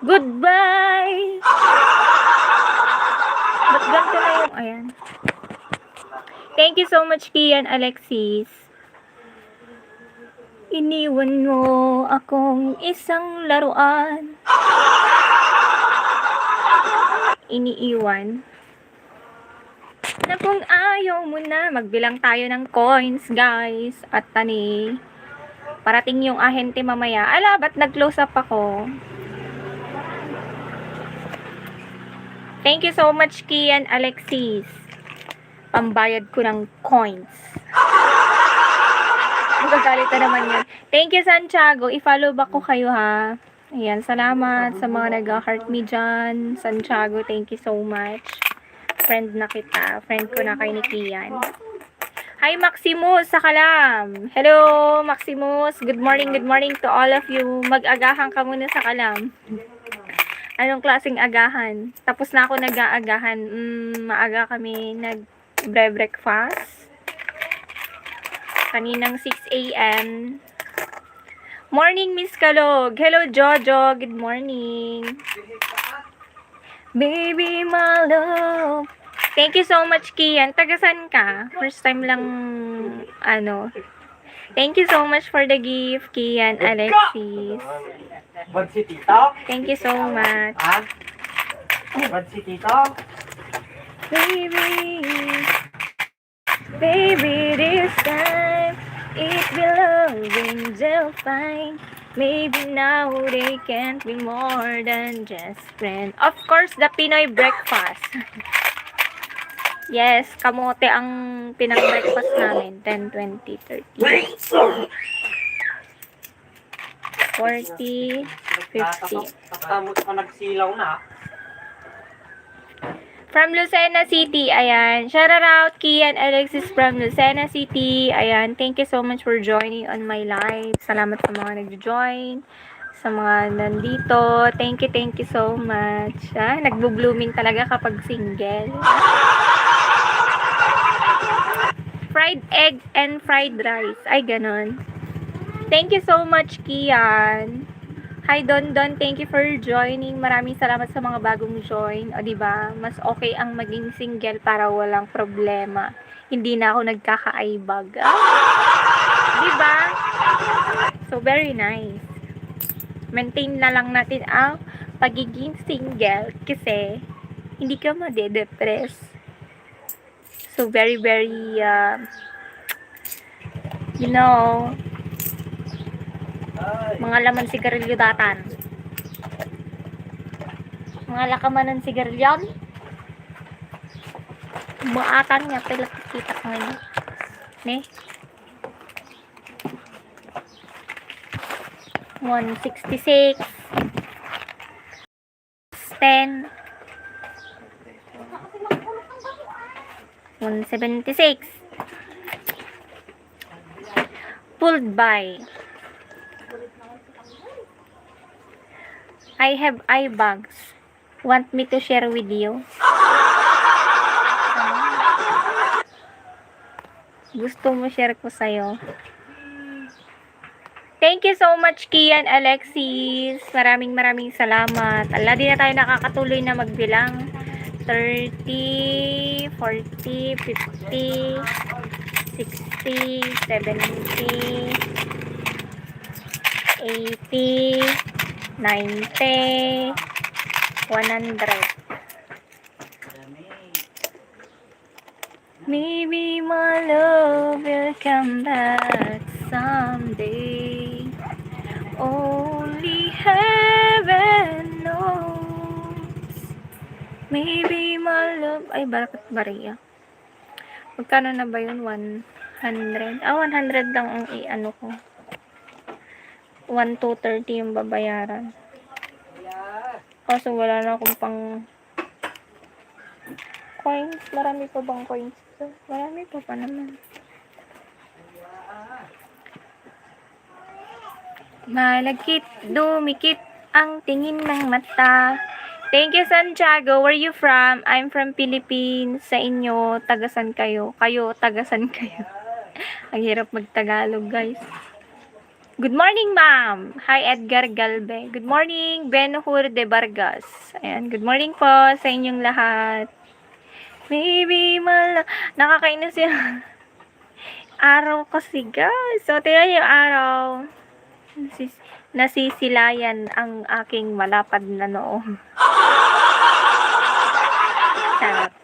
Goodbye! Ba't ganito na yung, ayan. Thank you so much, Kian Alexis. Iniwan mo akong isang laruan. Iniiwan. Na kung ayaw mo na, magbilang tayo ng coins, guys. At tani, parating yung ahente mamaya. Ala, ba't nag-close up ako? Thank you so much, Kian Alexis. Pambayad ko ng coins. Magagalit na naman yun. Thank you, Santiago. I-follow back ko kayo, ha. Ayan, salamat sa mga nag-heart me dyan. Santiago, thank you so much. Friend na kita. Friend ko na kay ni Kian. Hi, Maximus sa Kalam. Hello, Maximus. Good morning to all of you. Mag-agahan ka muna sa Kalam. Anong klaseng agahan? Tapos na ako nag-aagahan. Maaga kami nag-breakfast. Kaninang 6 a.m. Morning, Miss Kalog. Hello, Jojo. Good morning. Baby, my love. Thank you so much, Kian. Tagasan ka? First time lang, Thank you so much for the gift, Kian Alexis. Bad si Tito? Thank you so much. Ha? Bad si Tito? Baby, this time it belongs to fine. Maybe now they can't be more than just friends. Of course, the Pinoy breakfast. Yes, kamote ang pinag-breakfast namin. 10, 20, 30. 40, 50. Nakamot ka nagsilaw na. From Lucena City, ayan. Shout out Kian Alexis from Lucena City. Ayan, thank you so much for joining on my live. Salamat sa mga nag-join, sa mga nandito. Thank you so much. Nagbo-blooming talaga kapag single. Fried egg and fried rice. Ay, ganon. Thank you so much, Kian. Hi, Don. Thank you for joining. Maraming salamat sa mga bagong join. O, diba? Mas okay ang maging single para walang problema. Hindi na ako nagkaka-aibag. Diba? So, very nice. Maintain na lang natin ang pagiging single kasi hindi ka made-depress. So, very, mga laman sigarilyo datan. Mga lakaman ng sigarilyon. Maatan nga, pala kita ko ngayon. Ne? 166. 10. 176. Pulled by. I have eye bags. Want me to share with you? Gusto mo share ko sa'yo? Thank you so much, Kian Alexis. Maraming salamat. Ala, di na tayo nakakatuloy na magbilang. 30, 40, 50, 60, 70, 80, 90, 100. Maybe my love will come back someday. Only heaven knows. Maybe my love... Ay, bakit Maria? Magkano na ba yun? 100? 100 lang ang i-ano ko. 1,230 yung babayaran. Kaso wala na akong pang coins. Marami pa bang coins? Marami pa naman. Malagkit, dumikit ang tingin ng mata. Thank you, Santiago. Where you from? I'm from Philippines. Sa inyo, tagasan kayo? Kayo, tagasan kayo. Ang hirap mag-Tagalog, guys. Good morning, ma'am. Hi, Edgar Galbe. Good morning, Ben Hur de Vargas. Ayan, good morning po sa inyong lahat. Maybe nakakainis yung araw kasi, guys. So, tingnan yung araw. Nasisilayan ang aking malapad na noo. Sarap.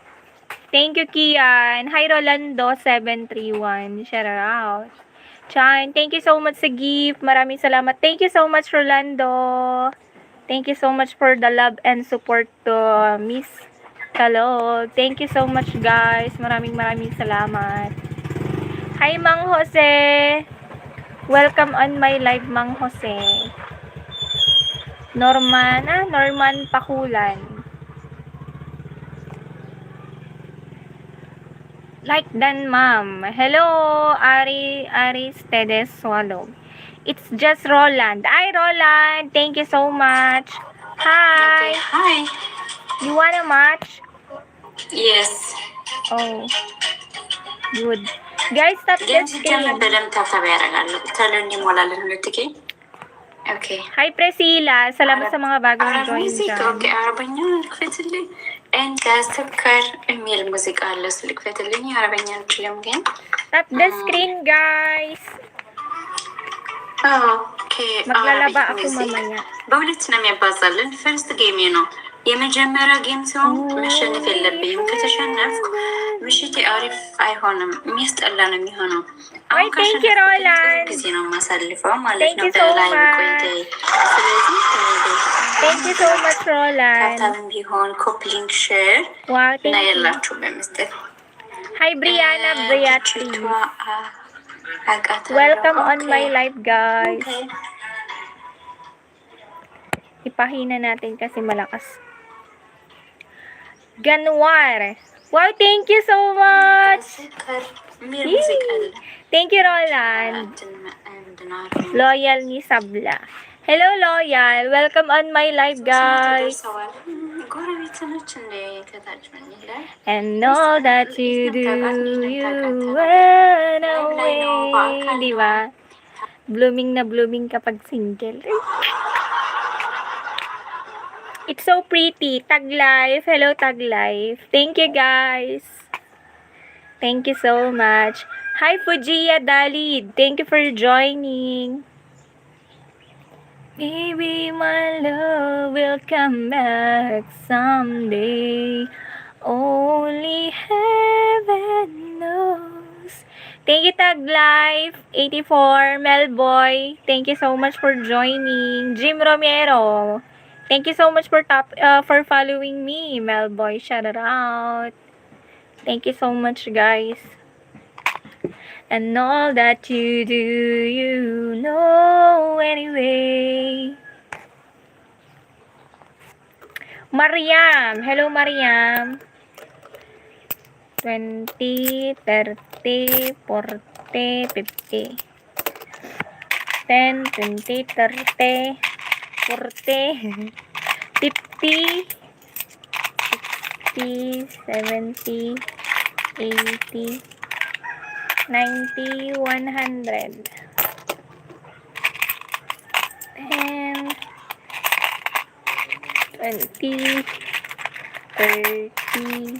Thank you, Kian. Hi, Rolando731. Shout out. Chan, thank you so much sa gift. Maraming salamat. Thank you so much, Rolando. Thank you so much for the love and support to Miss Kalog. Thank you so much, guys. Maraming salamat. Hi, Mang Jose. Welcome on my live, Mang Jose. Norman Pakulan. Like dan, ma'am. Hello, Aristedes Swallow. It's just Roland. Hi, Roland. Thank you so much. Hi. Okay, hi. You wanna match? Yes. Oh. Good. Guys, stop ግን this ሲጀምር game. በደንብ ታብታብ ያደርጋሉ ተሎ እንዲሞላለን ሁለትኬ ኦኬ Hi, Priscilla. Salamat sa mga bagong አረብ join ሙዚቃ dyan. ኦኬ አረበኛ ክፈትልኝ እንከስተከር የሚል ሙዚቃ አለ እሱ ልክፈትልኝ አረበኛ አንችልም ግን Tap the screen, guys. ኦኬ Maglalaba አረቢክ ako ሙዚክ mamaya. በሁለት ነው የሚያባዛልን ፈርስት ጌም ነው የመጀመሪያ ጌም ሲሆን መሸነፍ የለብኝም ከተሸነፍኩ ምሽቴ አሪፍ አይሆንም የሚያስጠላ ነው የሚሆነው Ay, thank you, Roland. ጊዜ ነው የማሳልፈው ማለት Thank ነው you so በላይ much. ቆይታዬ ስለዚህ Thank you so much, Roland. ካታም ቢሆን ኮፕሊንግ ሼር Wow, እና thank you. የላችሁ በመስጠት Hi, Brianna Beatriz. ግጭቷ አቃታለሁ Welcome on my live, guys. Okay. Ipahina natin kasi malakas. Ganwar. Wow, thank you so much. የሚል ሙዚቃ አለ Thank you, Roland. Loyal ni Sabla. Hello, Loyal. Welcome on my live, guys. ጎረቤትኖች እንደ ከታች ምን ይላል And all that you do, you run away. Diba? Blooming na blooming kapag single. It's so pretty. Tag Life. Hello, Tag Life. Thank you, guys. Thank you so much. Hi, Fujiya Dalid. Thank you for joining. Maybe my love will come back someday. Only heaven knows. Thank you, Tag Life 84, Melboy. Thank you so much for joining. Jim Romero. Thank you so much for following me, Melboy. Shout out. Thank you so much, guys. And all that you do, you know anyway. Mariam. Hello, Mariam. 20, 30, 40, 50. 10, 20, 30, 40, 50, 60, 70, 80, 90, 100. 10, 20, 30,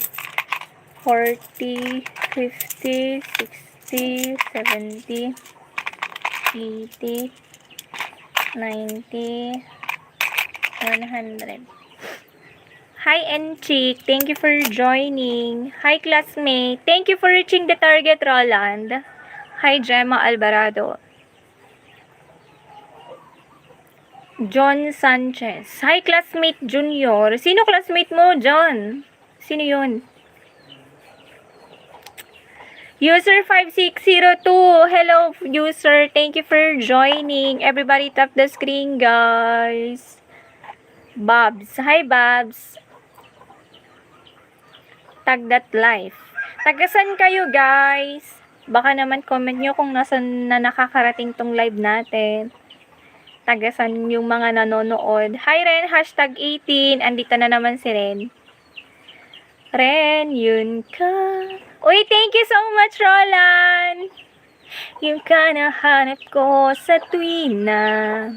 40, 50, 60, 70, 80, 90, 100. Hi, Enchik. Thank you for joining. Hi, classmate. Thank you for reaching the target, Roland. Hi, Gemma Alvarado. John Sanchez. Hi, classmate Junior. Sino classmate mo, John? Sino yun? User 5602. Hello, user. Thank you for joining. Everybody tap the screen, guys. Babs. Hi, Babs. Tag that life. Tagasan kayo, guys? Baka naman comment nyo kung nasan na nakakarating tong live natin. Tagasan yung mga nanonood. Hi, Ren. Hashtag 18. Andito na naman si Ren. Ren, yun ka. Uy, thank you so much, Roland. Yung ka nahanap ko sa tuwina.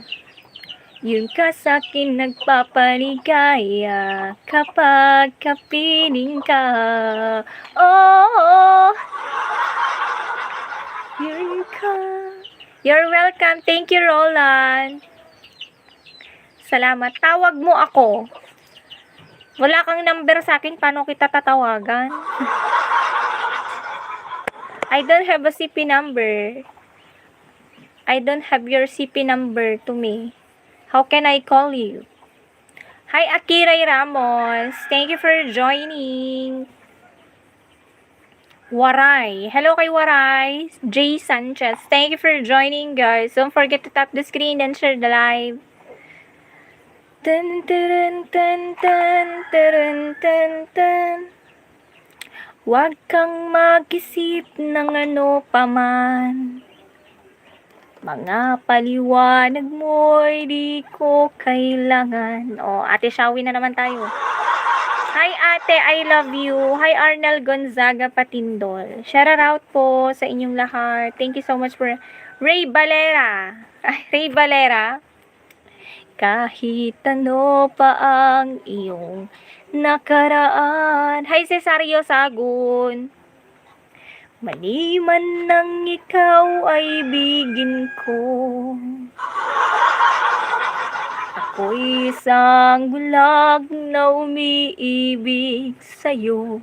Yun ka sa'kin nagpapaligaya kapag kapiling ka. Oh, yun ka. You're welcome. Thank you, Roland. Salamat. Tawag mo ako. Wala kang number sa akin. Paano kita tatawagan? I don't have a CP number. I don't have your CP number to me. How can I call you? Hi, Akiray Ramos. Thank you for joining. Waray. Hello kay Waray. Jay Sanchez. Thank you for joining, guys. Don't forget to tap the screen and share the live. Dun, dun, dun, dun, dun, dun, dun. Huwag kang mag-isip ng ano paman. Mga paliwanag mo'y di ko kailangan. O, Ate Shawi na naman tayo. Hi, Ate. I love you. Hi, Arnel Gonzaga Patindol. Shout out po sa inyong lahat. Thank you so much for Ray Valera. Ay, Ray Valera. Kahit ano pa ang iyong nakaraan. Hi, Cesario Sagun. Maliman nang ikaw ay bigin ko. Ako'y isang bulag na umiibig sa'yo.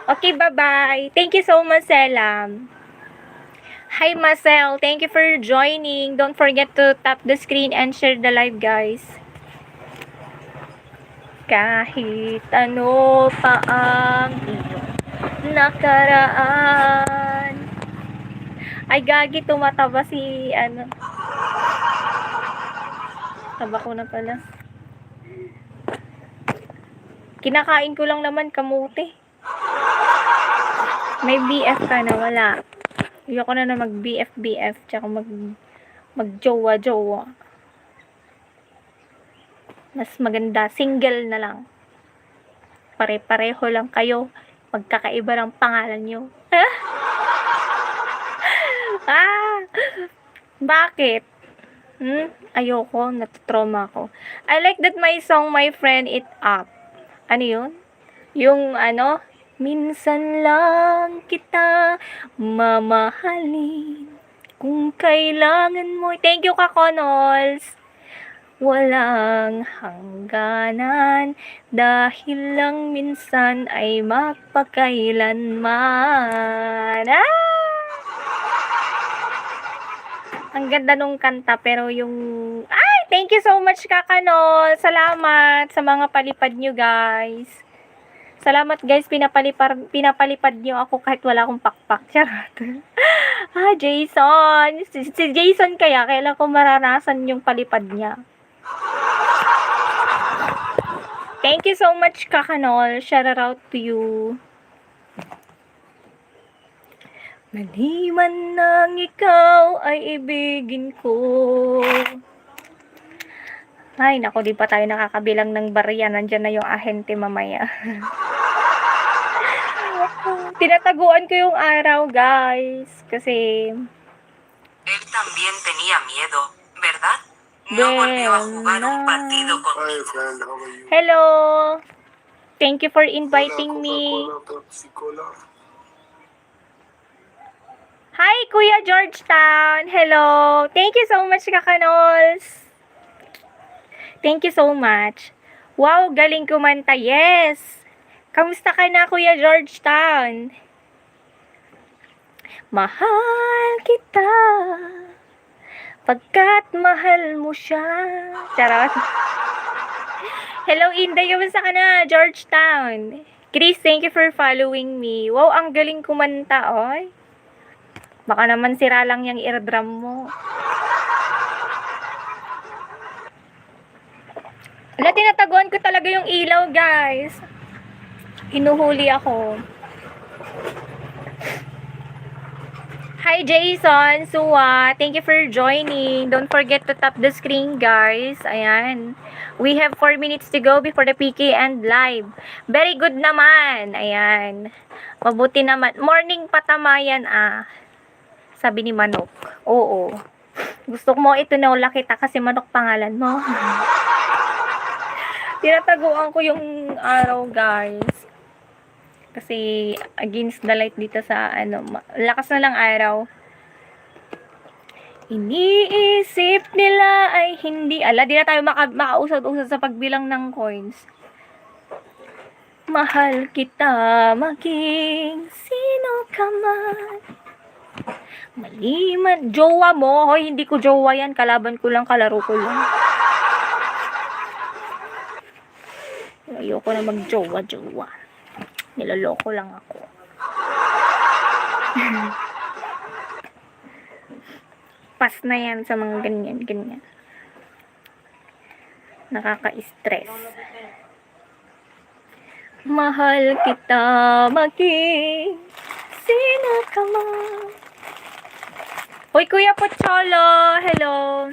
Okay, bye-bye. Thank you so much, Selam. Hi, Marcel. Thank you for joining. Don't forget to tap the screen and share the live, guys. Kahit ano pa ang iyong nakaraan. Ay, gagi, tumataba si, taba ko na pala. Kinakain ko lang naman kamote. May BF ka na, wala. Ayoko na mag-BF, tsaka mag-jowa-jowa. Mas maganda, single na lang. Pare-pareho lang kayo. Magkakaiba lang pangalan nyo. Bakit? Ayoko, natutrauma ako. I like that my song, My Friend It Up. Ano yun? Yung minsan lang kita mamahalin kung kailangan mo. Thank you, Kakonols. Walang hangganan dahil lang minsan ay magpakailanman. Ang ganda nung kanta, pero yung... thank you so much, Kakanol. Salamat sa mga palipad nyo, guys. Salamat, guys. Pinapalipad nyo ako kahit wala akong pakpak. Charot. Jason. Si Jason kailan ko maranasan yung palipad niya. Thank you so much, Kakanol. Shout out to you. Maliman nang ikaw ay ibigin ko. Ay, naku, di pa tayo nakakabilang ng barya. Nandyan na yung ahente mamaya. Tinataguan ko yung araw, guys. Kasi... Él también tenía miedo, ¿verdad? No volvió a jugar un partido Hi, conmigo. friend. How are you? Hello! Thank you for inviting me. Coca-Cola. Hi, Kuya Georgetown! Hello! Thank you so much, Kakanols! Thank you so much. Wow, galing kumanta. Yes! Kamusta ka na, Kuya Georgetown? Mahal kita pagkat mahal mo siya. Charot. Hello, Inday. Kamusta ka na, Georgetown? Chris, thank you for following me. Wow, ang galing kumanta, oy. Baka naman sira lang yung eardrum mo. Wala, tinataguan ko talaga yung ilaw, guys. Hinuhuli ako. Hi Jason, Suwa, thank you for joining. Don't forget to tap the screen guys. Ayan. We have 4 minutes to go before the PK and live. Very good naman. Ayan. Mabuti naman. Morning patamayan sabi ni Manok. Oo. Gusto mo itinawala kita kasi Manok pangalan mo. Tinataguan ko yung araw guys. Kasi against the light dito sa lakas na lang araw. Iniisip nila ay hindi. Di na tayo makausad-usad sa pagbilang ng coins. Mahal kita maging sino ka man. Maliman. Jowa mo. Hoy, hindi ko jowa yan. Kalaban ko lang, kalaro ko lang. Ayoko na mag-jowa-jowa. Niloloko lang ako. Pas na yan sa mga ganyan. Nakaka-stress. Mahal kita maging sino ka man. Hoy, Kuya Pocholo! Hello!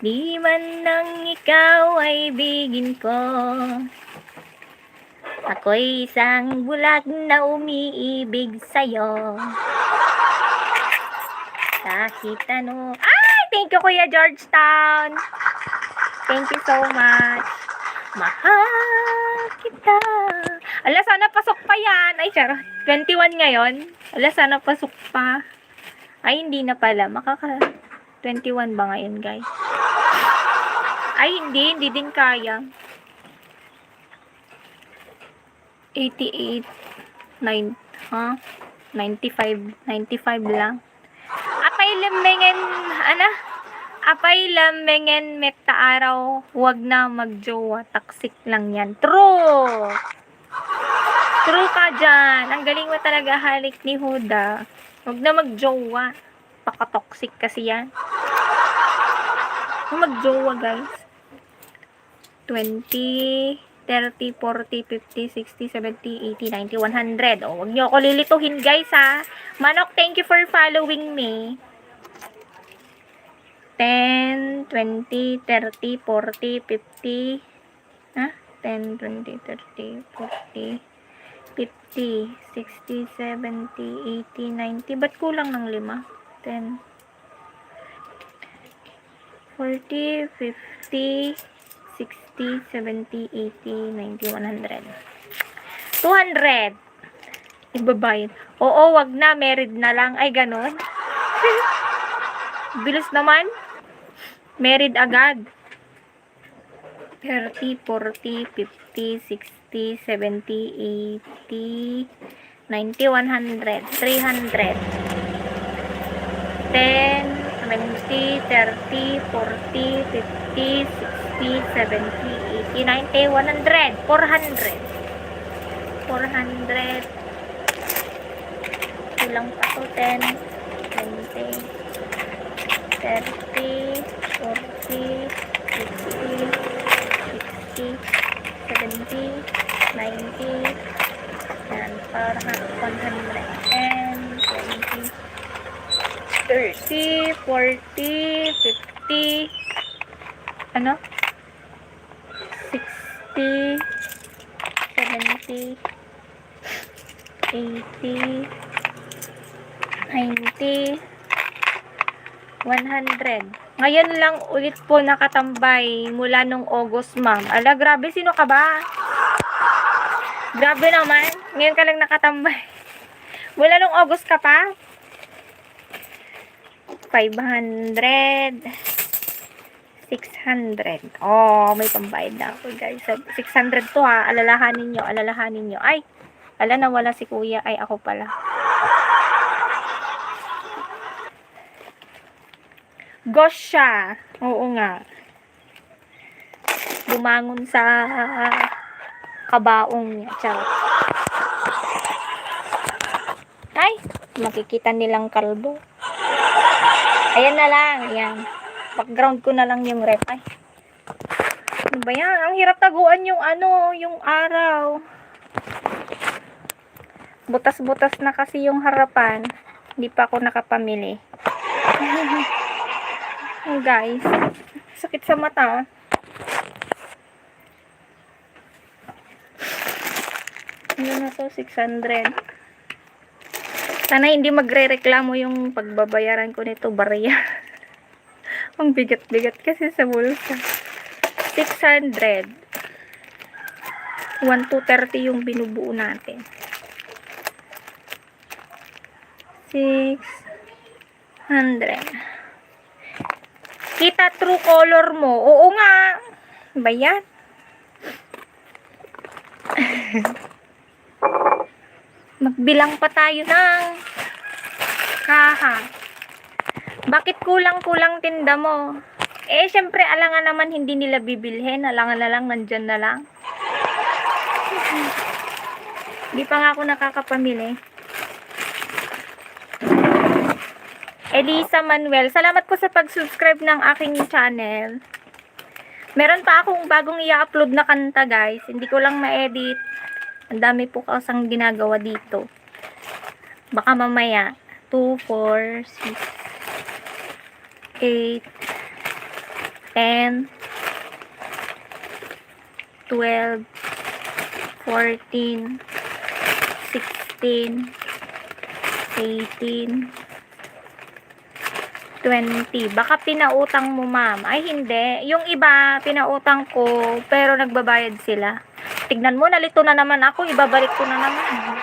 Di man nang ikaw ay bigin ko. Ako'y isang bulag na umiibig sa'yo. Kahit ano. Ay! Thank you, Kuya Georgetown. Thank you so much. Mahal kita. Ala, sana pasok pa yan. Ay, charot. 21 ngayon. Ala, sana pasok pa. Ay, hindi na pala. 21 ba ngayon, guys? Ay, hindi din kaya. 88, 95 lang. Apay lamengen meta araw, wag na magjowa, taksik lang yan. True ka dyan. Ang galing mo talaga, halik ni Huda. Wag na magjowa, paka-toxic kasi yan. Magjowa guys. 20, 30, 40, 50, 60, 70, 80, 90, 100. O, wag nyo ako lilituhin guys ha. Manok, thank you for following me. 10, 20, 30, 40, 50. 10, 20, 30, 40, 50, 60, 70, 80, 90. Ba't kulang ng 5? 10, 40, 50, 60, 70, 80, 90, 100. 200. Ibabayad. Oo, wag na. Married na lang. Ay, ganon. Bilis naman. Married agad. 30, 40, 50, 60, 70, 80, 90, 100, 300. 10, 20, 30, 40, 50, 60, 70, 80, 90, 100, 400. 400. Kulang pa to. 10, 20, 30, 40, 50, 60, 70, 90. Yan, para 110, 20, 30, 40, 50, 60, 70, 80, 90, 100. Ngayon lang ulit po nakatambay mula nung August, ma'am. Ala, grabe, sino ka ba? Grabe naman. Ngayon ka lang nakatambay. Mula nung August ka pa? 500, 600. Oh, may pambayad na ako, guys. 600 to ha. Alalahanin nyo. Ay, nawala si kuya. Ay, ako pala. Gosh siya. Oo nga. Bumangon sa kabaong niya. Charot. Ay, makikita nilang kalbo. Ayan na lang. Ayan. Background ko na lang yung rep. Ay. Ano ba yan? Ang hirap taguan yung yung araw. Butas-butas na kasi yung harapan. Hindi pa ako nakapamili. Oh, guys. Sakit sa mata. Ano na to? 600. Sana hindi magre-reklamo yung pagbabayaran ko nito, barya. Ang bigat-bigat kasi sa bulsa. 600. 1 to 30 yung binubuo natin. 600. Kita true color mo. Oo nga. Ba yan? Magbilang pa tayo ng kaha. Bakit kulang-kulang tinda mo? Eh, syempre, alangan naman hindi nila bibilhin. Alangan na lang, nandyan na lang. Hindi pa nga ako nakakapamili. Elisa Manuel, salamat po sa pag-subscribe ng aking channel. Meron pa akong bagong i-upload na kanta, guys. Hindi ko lang ma-edit. Ang dami po kasang ginagawa dito. Baka mamaya 2, 4, 6, 8, 10, 12, 14, 16, 18, 20. Baka pinautang mo, ma'am. Ay, hindi. Yung iba, pinautang ko, pero nagbabayad sila. Tignan mo, nalito na naman ako. Ibabalik ko na naman.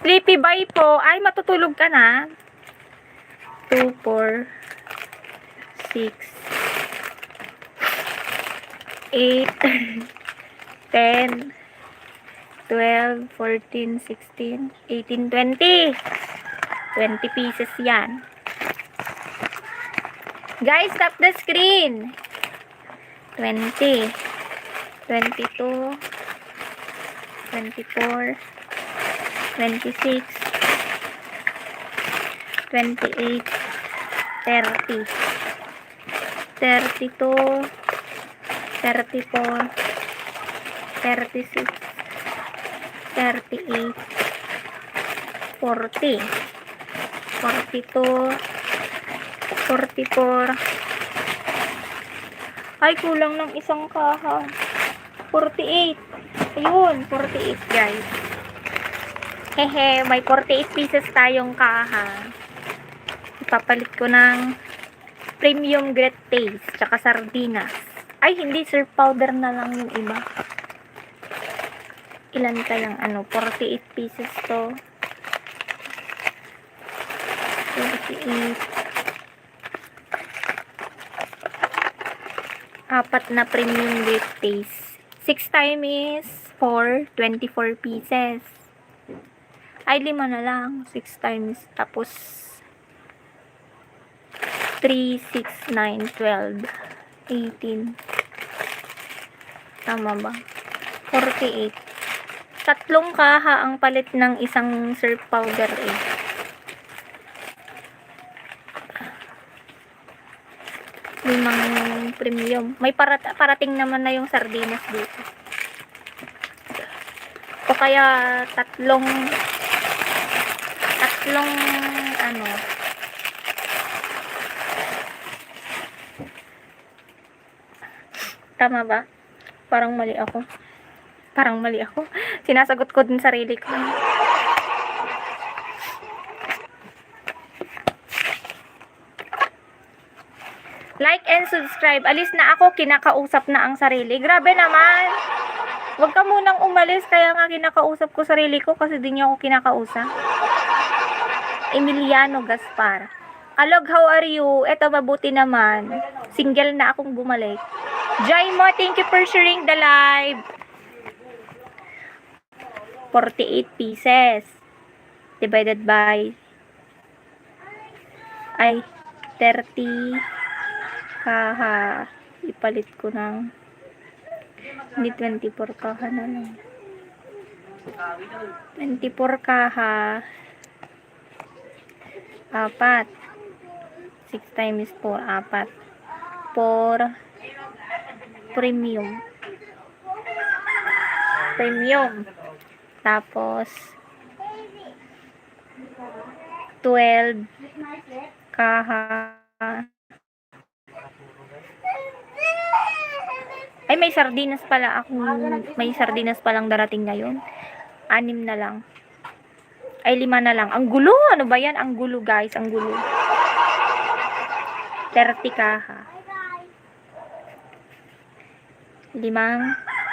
Sleepy bye po. Ay, matutulog ka na. 2, 4, 6, 8, 10, 12, 14, 16, 18, 20. 20 pieces yan. Guys, tap the screen. 20, 22, 24, 26, 28, 30, 32, 34, 36, 38, 40, 42, 44. Ay, kulang ng isang kaha. 48. Ayun, 48, guys. Hehe, may 48 pieces tayong kaha. Ipapalit ko ng premium great taste, tsaka sardinas. Ay, hindi, surf powder na lang yung iba. Ilan kayang 48 pieces to. 48. Apat na premium great taste. 6 times is 4, 24 pieces. Ay, 5 na lang. 6 times, tapos 3, 6, 9, 12, 18. Tama ba? 48. Tatlong kaha ang palit ng isang surf powder eh. Limang premium. May parating naman na yung sardinas dito. O kaya tatlong tama ba? Parang mali ako. Sinasagot ko din sarili ko. Like and subscribe. Alis na ako, kinakausap na ang sarili. Grabe naman. Huwag ka munang umalis, kaya nga kinakausap ko sarili ko kasi di niya ako kinakausap. Emiliano Gaspar. Alog, how are you? Eto, mabuti naman. Single na akong bumalik. Joy mo, thank you for sharing the live. 48 pieces. Divided by 30 kaha. Ipalit ko ng hindi 24 kaha na lang. 24 kaha. 4. 6 times 4. 4. 4. Premium. Tapos 12 kaha. Ay, may sardinas pala ako. May sardinas palang darating ngayon. 6 na lang. Ay, 5 na lang. Ang gulo! Ano ba yan? Ang gulo, guys. Ang gulo. 30 kaha. 5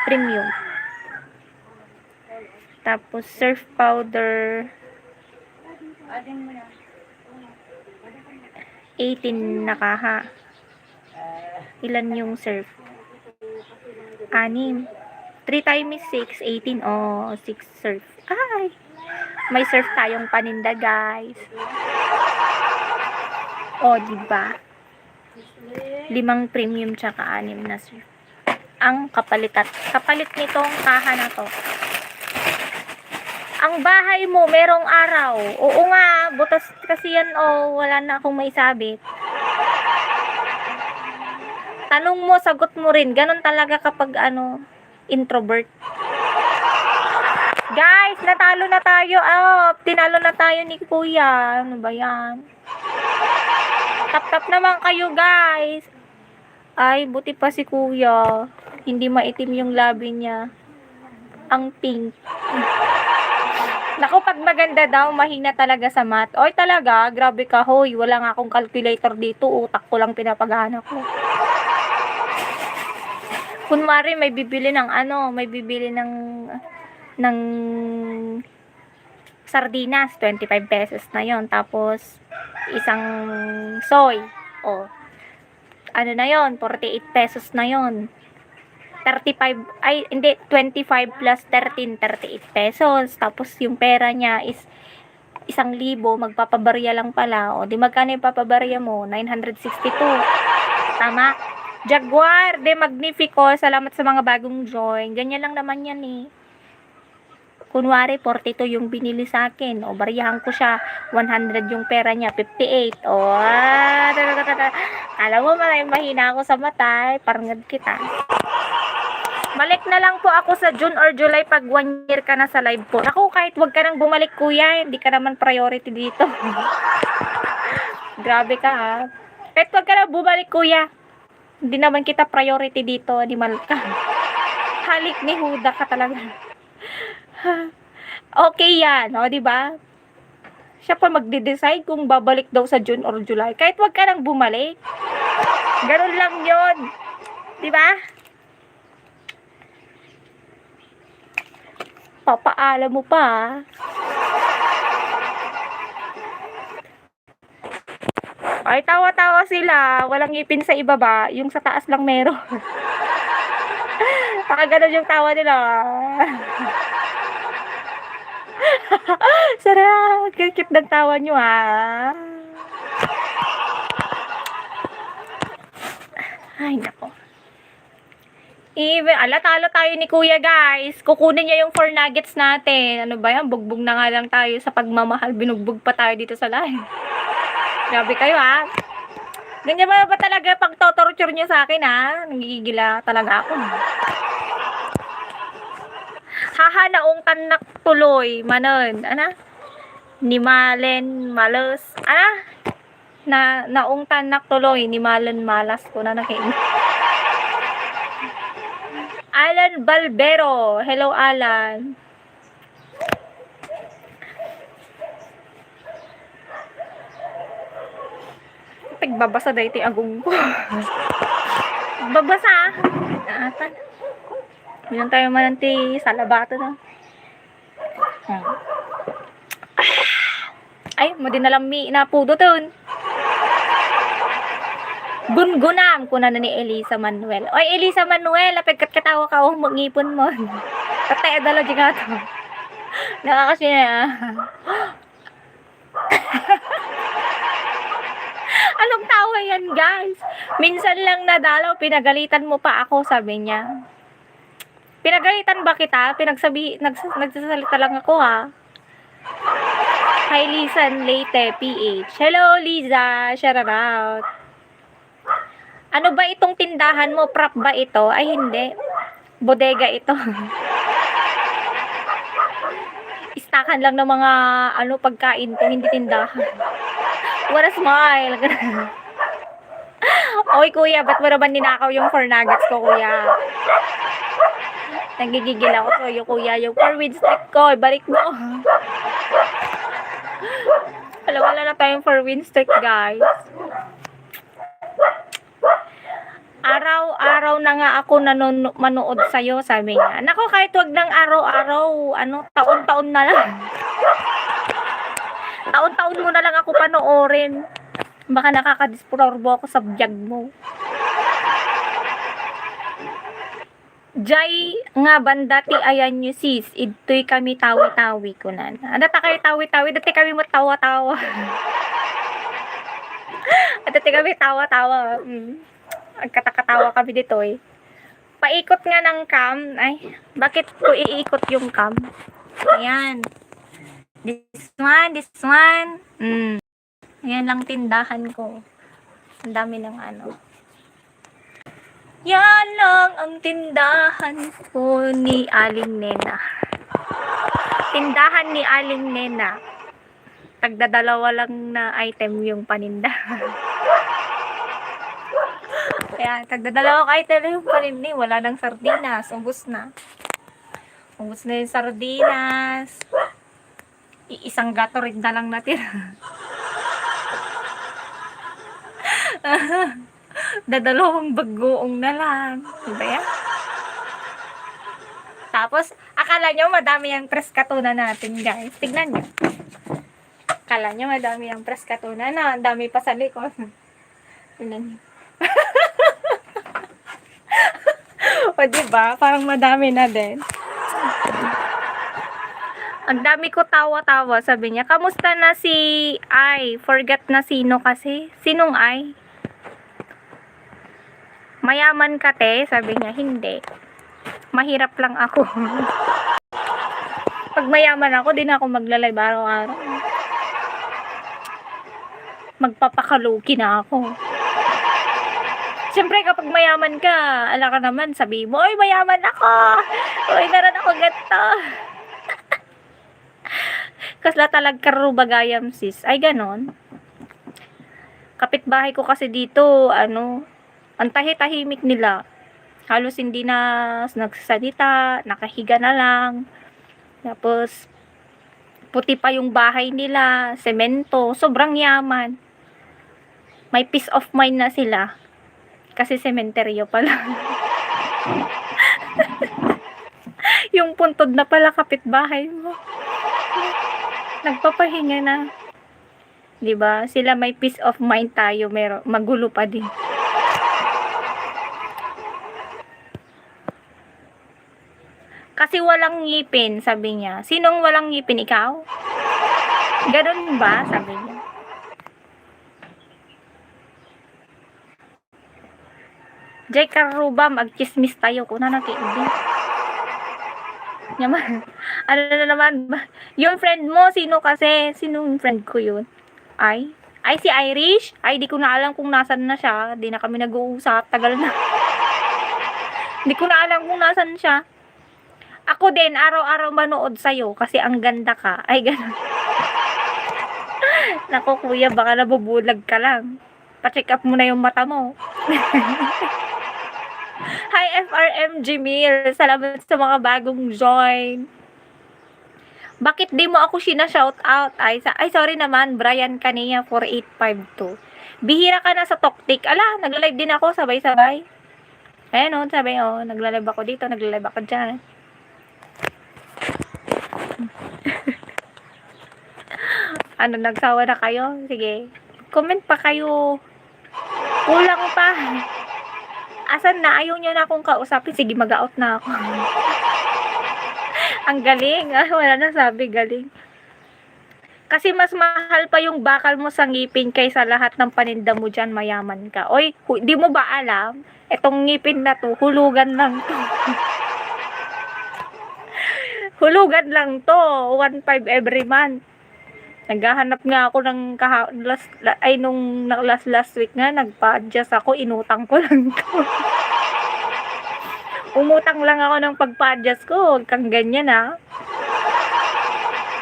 premium. Tapos, surf powder. 18 na kaha. Ilan yung surf? 6. 3 times 6, 18. Oh, 6 surf. Ay! May surf tayong paninda, guys. Oh, diba? 5 premium tsaka 6 na surf. Ang kapalit nitong kaha na to. Ang bahay mo, merong araw. Oo nga, butas kasi yan, oh. Wala na akong maisabit. Tanong mo, sagot mo rin. Ganon talaga kapag, introvert. Guys, natalo na tayo. Tinalo na tayo ni Kuya. Ano ba yan? Tap-tap naman kayo, guys. Ay, buti pa si Kuya. Hindi maitim yung labi niya. Ang pink. Naku, pag maganda daw, mahina talaga sa math. Oy, talaga, grabe ka, hoy. Wala nga akong calculator dito. Utak ko lang pinapagana ko. Kunwari, may bibili ng sardinas, 25 pesos na yon. Tapos, isang soy. O, ano na yon, 48 pesos na yon. 25 plus 13, 38 pesos. Tapos yung pera niya is 1,000, magpapabarya lang pala. O, di magkano yung papabarya mo? 962. Tama? Jaguar de Magnifico, salamat sa mga bagong join. Ganyan lang naman yan eh. Kunwari, 42 yung binili sa akin. O, bariyahan ko siya. 100 yung pera niya. 58. O, alam mo, mahina ako sa mata. Parang kita. Balik na lang po ako sa June or July pag 1 year ka na sa live po. Ako, kahit wag ka nang bumalik, Kuya. Hindi ka naman priority dito. Grabe ka, ha. Kahit wag ka nang bumalik, Kuya. Hindi naman kita priority dito. Animal ka. Halik ni Huda ka talaga. Okay yan, o, diba? Siya pa magde-decide kung babalik daw sa June or July. Kahit wag ka nang bumalik. Ganun lang yun. Diba? Papaalam mo pa. Ay, tawa-tawa sila. Walang ngipin sa ibaba. Yung sa taas lang meron. Baka ganun yung tawa nila. Sarap. Kikip ng tawa nyo, ha. Ay, nako. Even, talo tayo ni Kuya, guys. Kukunin niya yung 4 nuggets natin. Ano ba yan? Bugbog na nga lang tayo sa pagmamahal. Binugbog pa tayo dito sa live. Grabe kayo, ha? Ganyan ba talaga pag totorture niyo sa akin, ha? Nangigigila talaga ako. Haha, naong tanak tuloy. Manon. Ana? Ni Malen Malos. Ana? Naong tanak tuloy. Ni Malen Malas ko na nakinig. Alan Balbero. Hello, Alan. Pagbabasa dahil ito agong ko. Babasa. Atan. Yun tayo mananti sa labato na. Ay, madinalami na pudo ton. Gungunam ko na ni Elisa Manuel. Oy, Elisa Manuel, apagkat katawa ka, mag-ngipon mo. Tatay, dalo di ka to. Nakakasya na. Anong tawa yan, guys? Minsan lang nadalaw, pinagalitan mo pa ako, sabi niya. Pinagalitan ba kita? Nagsasalita lang ako, ha? Hi, Lisa Leyte, PH. Hello, Liza. Shout out. Ano ba itong tindahan mo? Prop ba ito? Ay, hindi. Bodega ito. listakan lang ng mga pagkain to, hindi tindahan. What a smile. Oy, kuya, ba't mo naman ninakaw yung 4 nuggets ko, kuya? Nagigigil ako sa'yo, kuya. Yung 4 with stick ko, balik mo. Wala na tayong 4 win stick, guys. Araw-araw na nga ako manood sa'yo, sabi niya. Nako, kahit wag ng araw-araw, taon-taon na lang. Taon-taon mo na lang ako panoorin. Baka nakakadisturbo ako sa vlog mo. Jay nga bandati ayan nyo sis. Ito'y kami tawi-tawi ko na. Dati kayo tawi-tawi, dati kami mo tawa-tawa. Dati kami tawa-tawa. Agkatakatawa kami dito eh. Paikot nga ng cam. Ay, bakit ko iikot yung cam? Ayan. This one. Ayan lang tindahan ko. Ang dami ng Yan lang ang tindahan ko ni Aling Nena. Tindahan ni Aling Nena. Tagdadalawa lang na item yung paninda. Kaya tagdadalawa item yung paninda. Wala nang sardinas. Ubus na. Ubus na yung sardinas. Isang Gatorade na lang natira. Dadalawang bagoong na lang. Diba yan? Tapos, akala nyo madami yung preskatuna natin, guys. Tignan nyo. Akala nyo madami yung preskatuna na. Ang dami pa sa likod. Tignan nyo. O, diba? Parang madami na din. Ang dami ko tawa-tawa, sabi niya. Kamusta na si Ai? Forget na sino kasi. Sinong Ai? Mayaman ka, te? Sabi niya, hindi. Mahirap lang ako. Pag mayaman ako, di na ako maglalay araw-araw. Magpapakaluki na ako. Siyempre, kapag mayaman ka, ala ka naman, sabi mo, oy, mayaman ako! Oy, naran ako ganito. Kasla talag karubagayam sis. Ay, ganon. Kapitbahay ko kasi dito, ang tahi-tahimik nila. Halos hindi na nagsasalita, nakahiga na lang. Tapos, puti pa yung bahay nila, semento, sobrang yaman. May peace of mind na sila. Kasi sementeryo pala. Yung puntod na pala kapitbahay mo. Nagpapahinga na. 'Di ba? Sila may peace of mind, tayo magulo pa din. Kasi walang ngipin, sabi niya. Sinong walang ngipin, ikaw? Ganun ba? Sabi niya. Jay Karuba, mag-chismis tayo. Kuna nakiindi. Yaman. Ano na naman ba? Yung friend mo, sino kasi? Sinong friend ko yun? Ay, si Irish? Ay, di ko na alam kung nasan na siya. Di na kami nag-uusap. Tagal na. Di ko na alam kung nasan siya. Ako din, araw-araw manood sa'yo kasi ang ganda ka. Ay, gano'n. Naku, kuya, baka nabubulag ka lang. Pa-check up mo na yung mata mo. Hi, FRM Jimir. Salamat sa mga bagong join. Bakit di mo ako shout out? Ay, sorry naman, Brian Kania 4852. Bihira ka na sa Toktik. Ala, nagla-live din ako, sabay-sabay. Ayan o, sabi o, nagla-live ako dito, nagla-live ako dyan. Ano, nagsawa na kayo? Sige. Comment pa kayo. Kulang pa. Asan na? Ayaw nyo na akong kausapin. Sige, mag-out na ako. Ang galing. Wala na sabi, galing. Kasi mas mahal pa yung bakal mo sa ngipin kaysa lahat ng paninda mo dyan, mayaman ka. Oy, di mo ba alam? Etong ngipin na to, hulugan lang to. Hulugan lang to. 1.5 every month. Naghahanap nga ako ng nung last week nga, nagpa-adjust ako, inutang ko lang to. Umutang lang ako ng pagpa-adjust ko, huwag kang ganyan ha.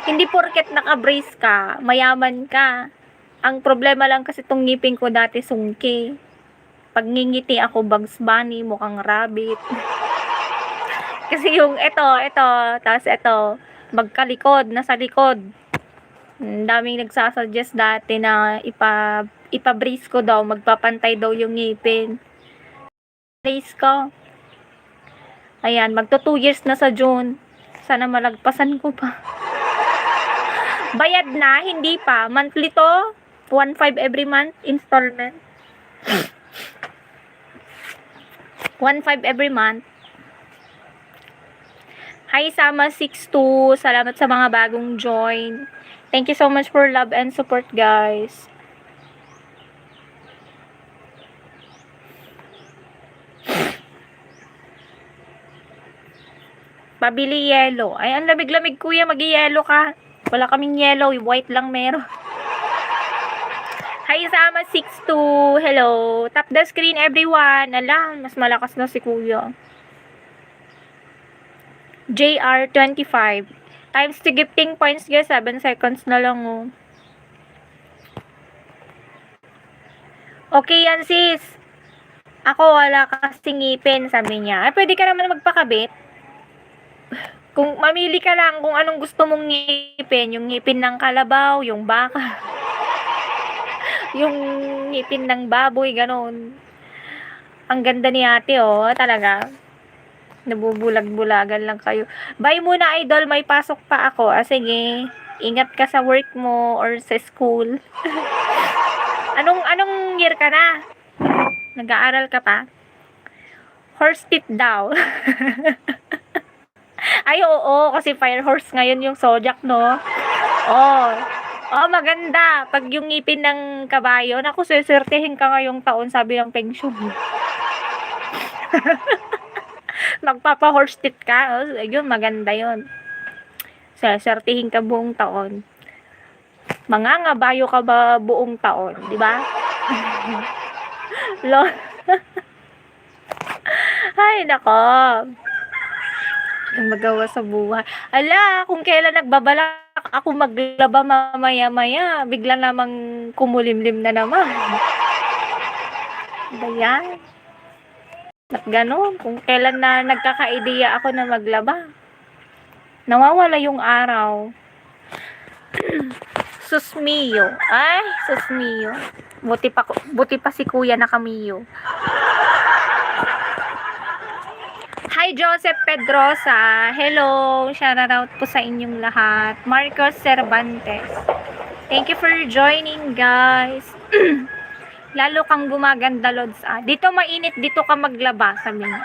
Hindi porket naka-brace ka, mayaman ka. Ang problema lang kasi tong ngipin ko dati sungki. Pag ngingiti ako, Bugs Bunny, mukhang rabbit. Kasi yung ito, tapos ito, magkalikod, nasa likod. Daming nagsasuggest dati na ipa-brace ko daw, magpapantay daw yung ngipin. Brace ko. Ayan, magto 2 years na sa June. Sana malagpasan ko pa. Bayad na, hindi pa. Monthly to. 1.5 every month installment. 1.5 every month. Hi, Sama 62. Salamat sa mga bagong join. Thank you so much for love and support, guys. Pabili yellow. Ay, ang lamig-lamig, kuya. Mag-yellow ka. Wala kaming yellow. White lang meron. Hi, Sama 62. Hello. Tap the screen, everyone. Ala, mas malakas na si kuya. JR25. Times to gifting points, guys. 7 seconds na lang, oh. Okay yan, sis. Ako, wala kasi ngipin, sabi niya. Ay, pwede ka naman magpakabit. Kung mamili ka lang kung anong gusto mong ngipin, yung ngipin ng kalabaw, yung baka, yung ngipin ng baboy, ganon. Ang ganda ni ate, oh, talaga. Nabubulag-bulagan lang kayo. Bye muna, idol, may pasok pa ako. Ah, sige, ingat ka sa work mo or sa school. Anong year ka na? Nag-aaral ka pa? Horse teeth daw. Ay, oo, kasi fire horse ngayon yung Sojak, no? Oh, maganda. Pag yung ngipin ng kabayo, naku, swertehin ka ngayong taon, sabi ng pension. Magpapa-horse teeth ka, oh, yun, maganda yun. Swertehin ka buong taon. Mangangabayo ka ba buong taon, di ba? Ay, nako. Yung magawa sa buhay. Ala, kung kailan nagbabalak ako maglaba mamaya-maya, bigla namang kumulimlim na naman. Bayan. At ganon, kung kailan na nagkaka-ideya ako na maglaba, nawawala yung araw. Susmiyo. Ay, susmiyo. Buti pa si kuya na kamiyo. Hi, Joseph Pedrosa. Hello. Shoutout po sa inyong lahat. Marcos Cervantes. Thank you for joining, guys. Lalo kang gumaganda, Lods. Dito mainit, dito ka maglaba, sabi niya.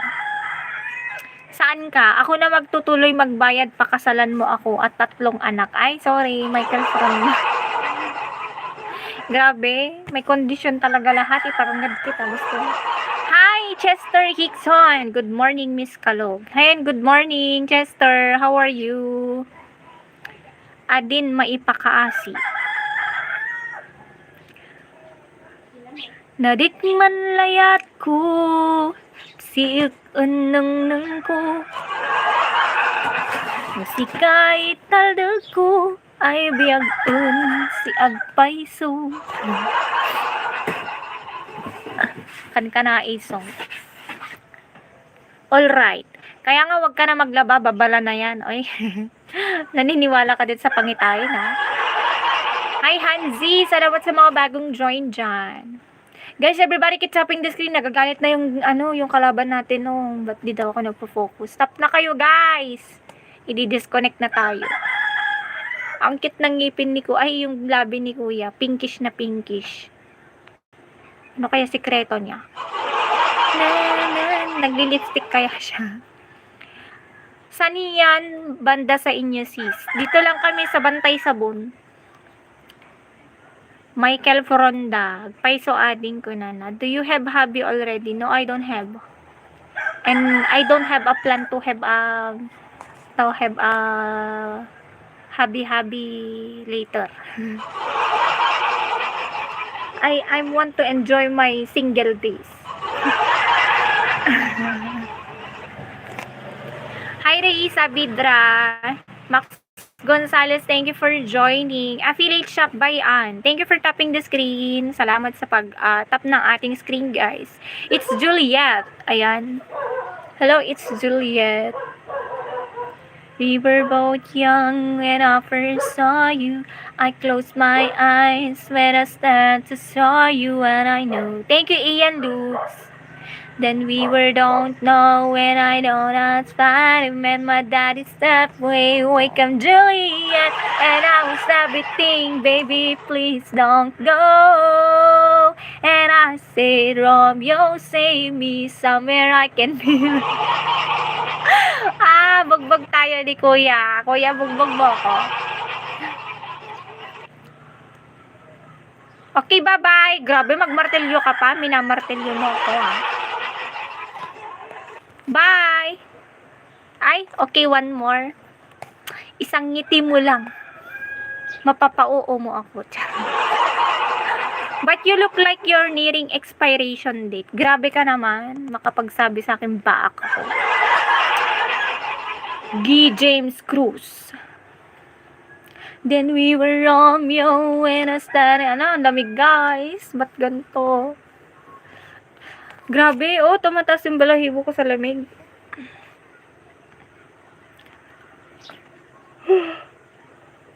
Saan ka? Ako na magtutuloy magbayad, pakasalan mo ako at 3 anak. Ay, sorry, Michael from... Grabe, may kondisyon talaga lahat. Iparangad kita. Gusto mo. Hi, Chester Hickson. Good morning, Miss Kalog. Hi, and good morning, Chester. How are you? Adin maipakaasi. Nadikman layat ko, siik nang ko. Musikay taldag ko, ay biyagun si agpaiso. Kan ka na isong. Alright. Kaya nga wag ka na maglaba, babala na yan. Oy. Naniniwala ka din sa pangitayin, ha? Hi, Hanzi. Salamat sa mga bagong join dyan. Guys, everybody keep tapping the screen. Nagagalit na yung kalaban natin, no. Ba't di daw ako nagpo-focus? Stop na kayo, guys. I-disconnect na tayo. Ang cute ng ngipin ni Kuya. Ay, yung labi ni Kuya. Pinkish na pinkish. Ano kaya sikreto niya? Nagli-lipstick kaya siya. Saan yan banda sa inyo, sis? Dito lang kami sa Bantay Sabon. Michael Foronda. Paiso adding ko na. Do you have hubby already? No, I don't have. And I don't have a plan to have a hubby later. I want to enjoy my single days. Hi, Reisa Bidra. Max Gonzales, thank you for joining. Affiliate shop by Ann. Thank you for tapping the screen. Salamat sa pag-tap ng ating screen, guys. It's Juliet. Ayan. Hello, it's Juliet. We were both young when I first saw you. I closed my eyes when I started to saw you, and I know. Thank you, Ian Lux. Then we were don't know when I know that's fine. And my daddy stepped away. Wake up, Juliet, and I was everything. Baby, please don't go. And I said, Romeo, save me somewhere I can feel. Bugbog tayo ni Kuya. Kuya, bugbog mo ko. Okay, bye-bye. Grabe, magmartelyo ka pa. Minamartelyo mo ko, ha. Bye! Ay, okay, one more. Isang ngiti mo lang. Mapapauo mo ako. But you look like you're nearing expiration date. Grabe ka naman. Makapagsabi sa akin ba ako. G. James Cruz. Then we were Romeo when I started. Ano, ang lamig guys. Ba't ganito? Grabe, oh, tumataas yung balahibo ko sa lamig.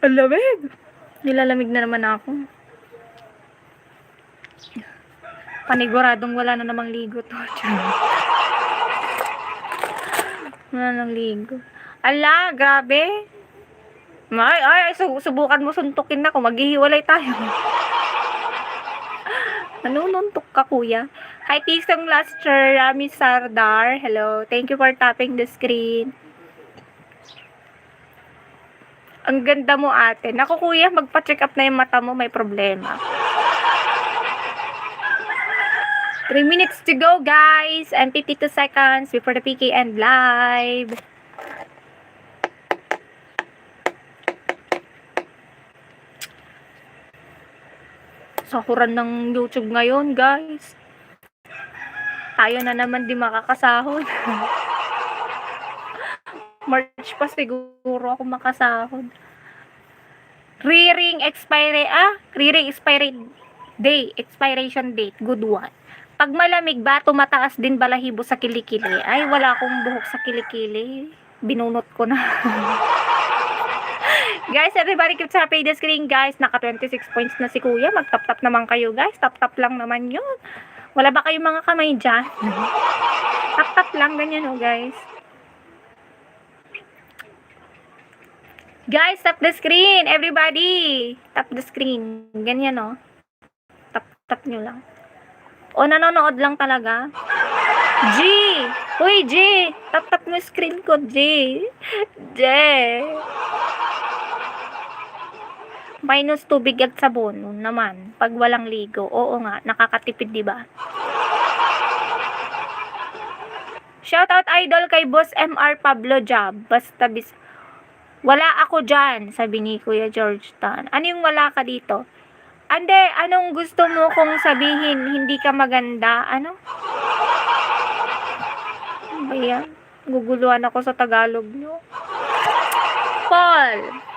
Ang lamig. Nilalamig na naman ako. Paniguradong wala na namang ligo to. Wala nang ligo. Ala, grabe. Subukan mo suntukin ako. Maghihiwalay tayo. Nanununtok ka, kuya. Hi, Tisong Luster, Rami Sardar. Hello. Thank you for tapping the screen. Ang ganda mo, ate. Naku, kuya, magpa-check up na yung mata mo. May problema. 3 minutes to go, guys. And 52 seconds before the PK end live. Sakuran ng YouTube ngayon, guys. Tayo na naman di makakasahod. March pa siguro ako makasahod. Rearing expiration date. Good one. Pag malamig ba, tumataas din balahibo sa kilikili. Ay, wala akong buhok sa kilikili. Binunot ko na. Guys, everybody keep tapping the screen, guys. Naka 26 points na si Kuya. Mag-tap-tap naman kayo, guys. Tap-tap lang naman yun. Wala ba kayong mga kamay dyan? Tap-tap lang, ganyan, oh, guys. Guys, tap the screen. Everybody. Tap the screen. Ganyan, oh. Tap-tap nyo lang. O, nanonood lang talaga. G! Uy, G! Tap-tap mo screen ko, G. G! Minus tubig at sabon naman pag walang ligo. Oo nga, nakakatipid, di ba? Shoutout idol kay Boss MR Pablo Job. Basta wala ako dyan, sabi ni Kuya George Tan. Ano yung wala ka dito? Ande, anong gusto mo kong sabihin? Hindi ka maganda? Ano? Ano ba yan? Guguluhan ako sa Tagalog nyo. Paul,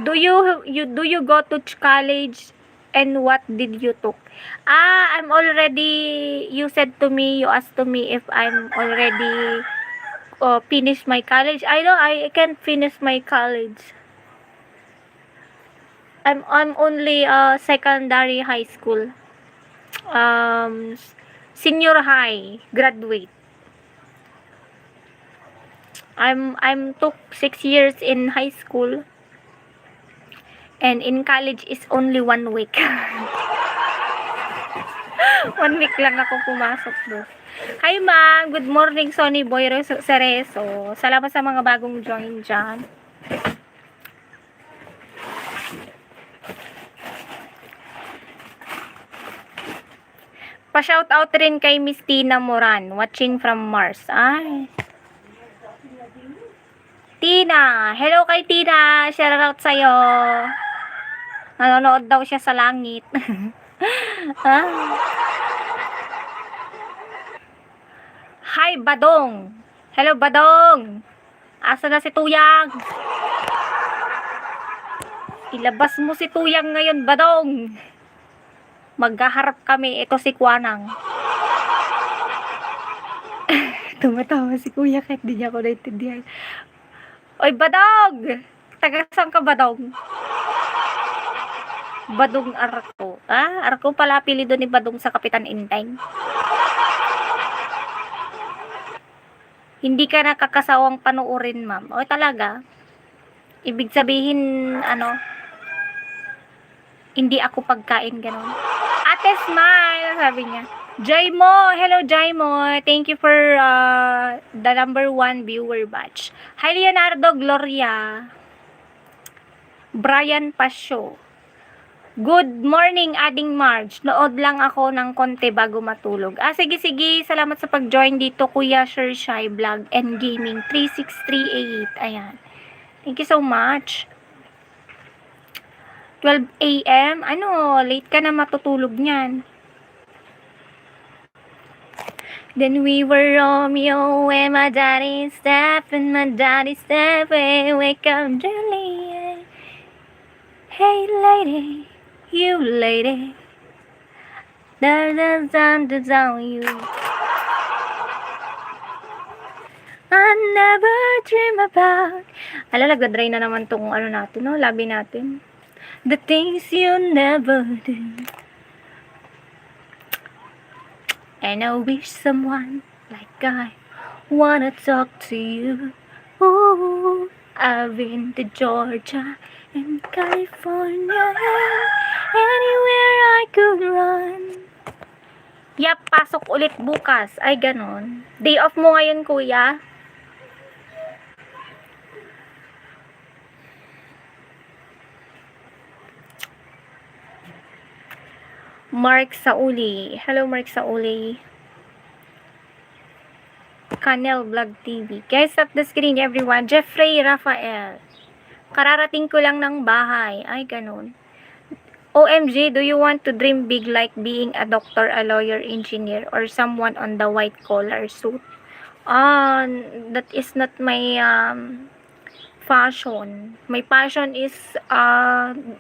do you go to college and what did you took? I'm already, you said to me, you asked to me if I'm already finished my college. I know I can't finish my college. I'm only secondary high school. Senior high graduate. I'm took 6 years in high school. And in college is only 1 week. 1 week lang ako pumasok doon. Hi ma'am, good morning Sonny Boy Cerezo. Salamat sa mga bagong join dyan. Pa-shoutout rin kay Miss Tina Moran, watching from Mars. Ay. Tina, hello kay Tina. Shoutout sa'yo. Nanonood daw siya sa langit. Hi, Badong. Hello, Badong. Asa na si Tuyang? Ilabas mo si Tuyang ngayon, Badong. Maghaharap kami. Ito si Kwanang. Tumatawa si Kuya kahit di niya ako naintindihan. Oy, Badong! Taga saan ka, Badong? Badong Arko. Ah, Arko pala apelido ni Badong sa Kapitan Inteng. Hindi ka nakakasawang panuorin, ma'am. O talaga? Ibig sabihin, ano, hindi ako pagkain, gano'n. Ate Smile, sabi niya. Jaimo, hello Jaimo. Thank you for the number 1 viewer batch. Hi Leonardo Gloria. Brian Pasio. Good morning, Ading Marge. Nood lang ako ng konti bago matulog. Ah, sige. Salamat sa pag-join dito, Kuya Shershai Vlog and Gaming 3638. Ayan. Thank you so much. 12 a.m. Ano, late ka na matutulog niyan. Then we were Romeo and my daddy step and my daddy step away. Wake up, Juliet. Hey, lady, you lady. There's time to tell you. I never dream about. Ala, nagdadry na naman tong ano natin, no? Labi natin. The things you never do. And I wish someone like I wanna talk to you. Ooh, I've been to Georgia and California, anywhere I could run. Yap, pasok ulit bukas. Ay, ganon. Day off mo ngayon, kuya? Mark Sauli. Hello, Mark Sauli. Canel Vlog TV. Guys, up the screen, everyone. Jeffrey Rafael. Kararating ko lang ng bahay. Ay, ganun. OMG, do you want to dream big like being a doctor, a lawyer, engineer, or someone on the white collar suit? That is not my fashion. My passion is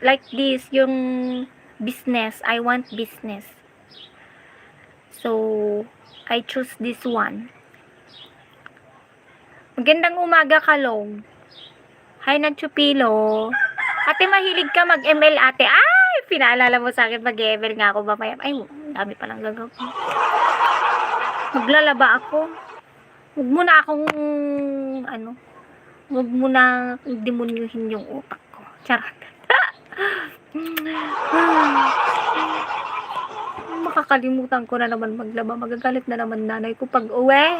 like this, yung business. I want business. So, I choose this one. Magandang umaga, Kalong. Hi, Nachupilo. Ate, mahilig ka mag-ML, ate. Ay, pinaalala mo sa akin mag-ML nga ako mamaya. Ay, dami palang gagawin. Maglalaba ako. Huwag mo na akong, huwag mo na demonyuhin yung utak ko. Charot. Makakalimutan ko na naman maglaba. Magagalit na naman nanay ko pag uwi.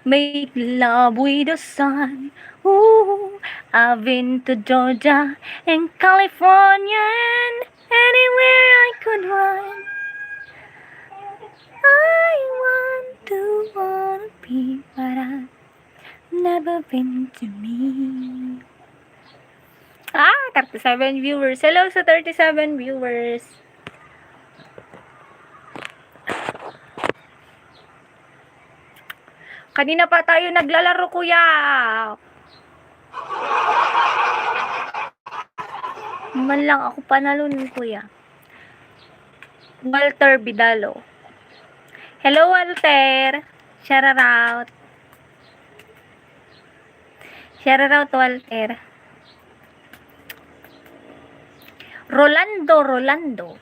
Make love with the sun. Ooh, I've been to Georgia and California and anywhere I could run. I want to wanna be, but I've never been to me. 37 viewers. Hello sa 37 viewers. Kanina pa tayo naglalaro, kuya. Man lang ako panalo nun, kuya. Walter Bidalo. Hello, Walter. Shout out. Shout out, Walter. Rolando.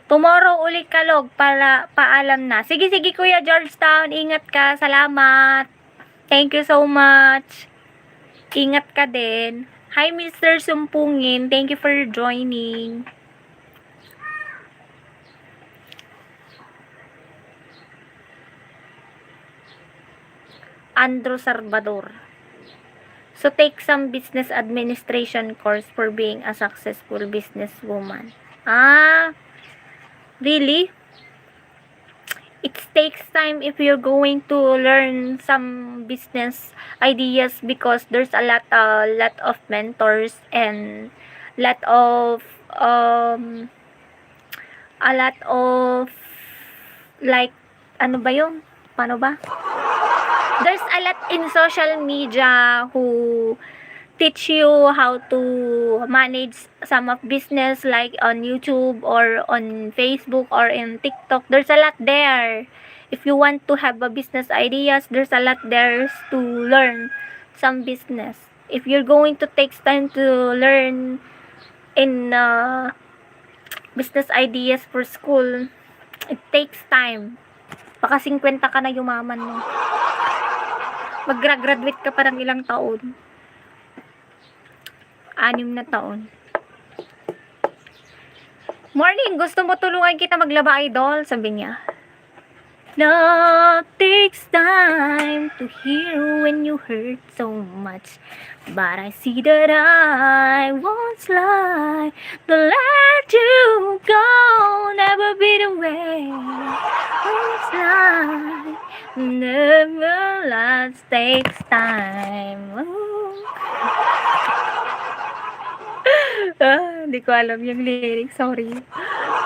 Tomorrow ulit, Kalog, para paalam na. Sige, Kuya Georgetown. Ingat ka. Salamat. Thank you so much. Ingat ka din. Hi, Mr. Sumpungin. Thank you for joining. Andrew Salvador. So, take some business administration course for being a successful businesswoman. Really? It takes time if you're going to learn some business ideas because there's a lot of mentors and a lot of like ano ba yun? Paano ba? There's a lot in social media who teach you how to manage some of business like on YouTube or on Facebook or in TikTok. There's a lot there. If you want to have a business ideas, there's a lot there to learn some business. If you're going to take time to learn in business ideas for school, it takes time. Baka 50 ka na yumaman mo. Mag-graduate ka pa ng ilang taon. 6 na taon. Morning, gusto mo tulungan kita maglaba, idol? Sabi niya. Love takes time to heal when you hurt so much. But I see that I won't lie. To let you go, never be the way. Won't lie. Never last takes time. Hindi ko alam yung lyrics, sorry.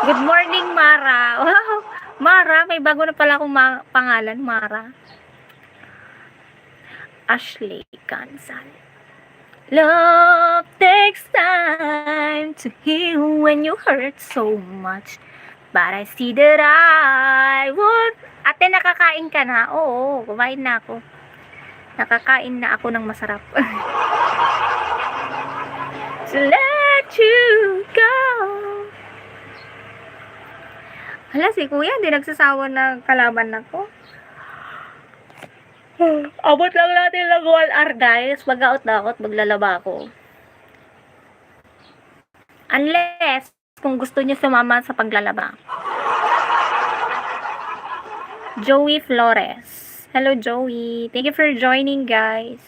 Good morning, Mara. Wow, Mara, may bago na pala akong pangalan, Mara. Ashley Kansan. Love takes time to heal when you hurt so much. But I see that I won't. Ate, nakakain ka na? Oo, kumain na ako. Nakakain na ako ng masarap. To let you go. Hala, si kuya, hindi nagsasawa na kalaban ako. Abot lang natin lang 1 hour, guys. Mag-out na ako at maglalaba ako. Unless, kung gusto niyo sumama sa paglalaba. Joey Flores. Hello, Joey. Thank you for joining, guys.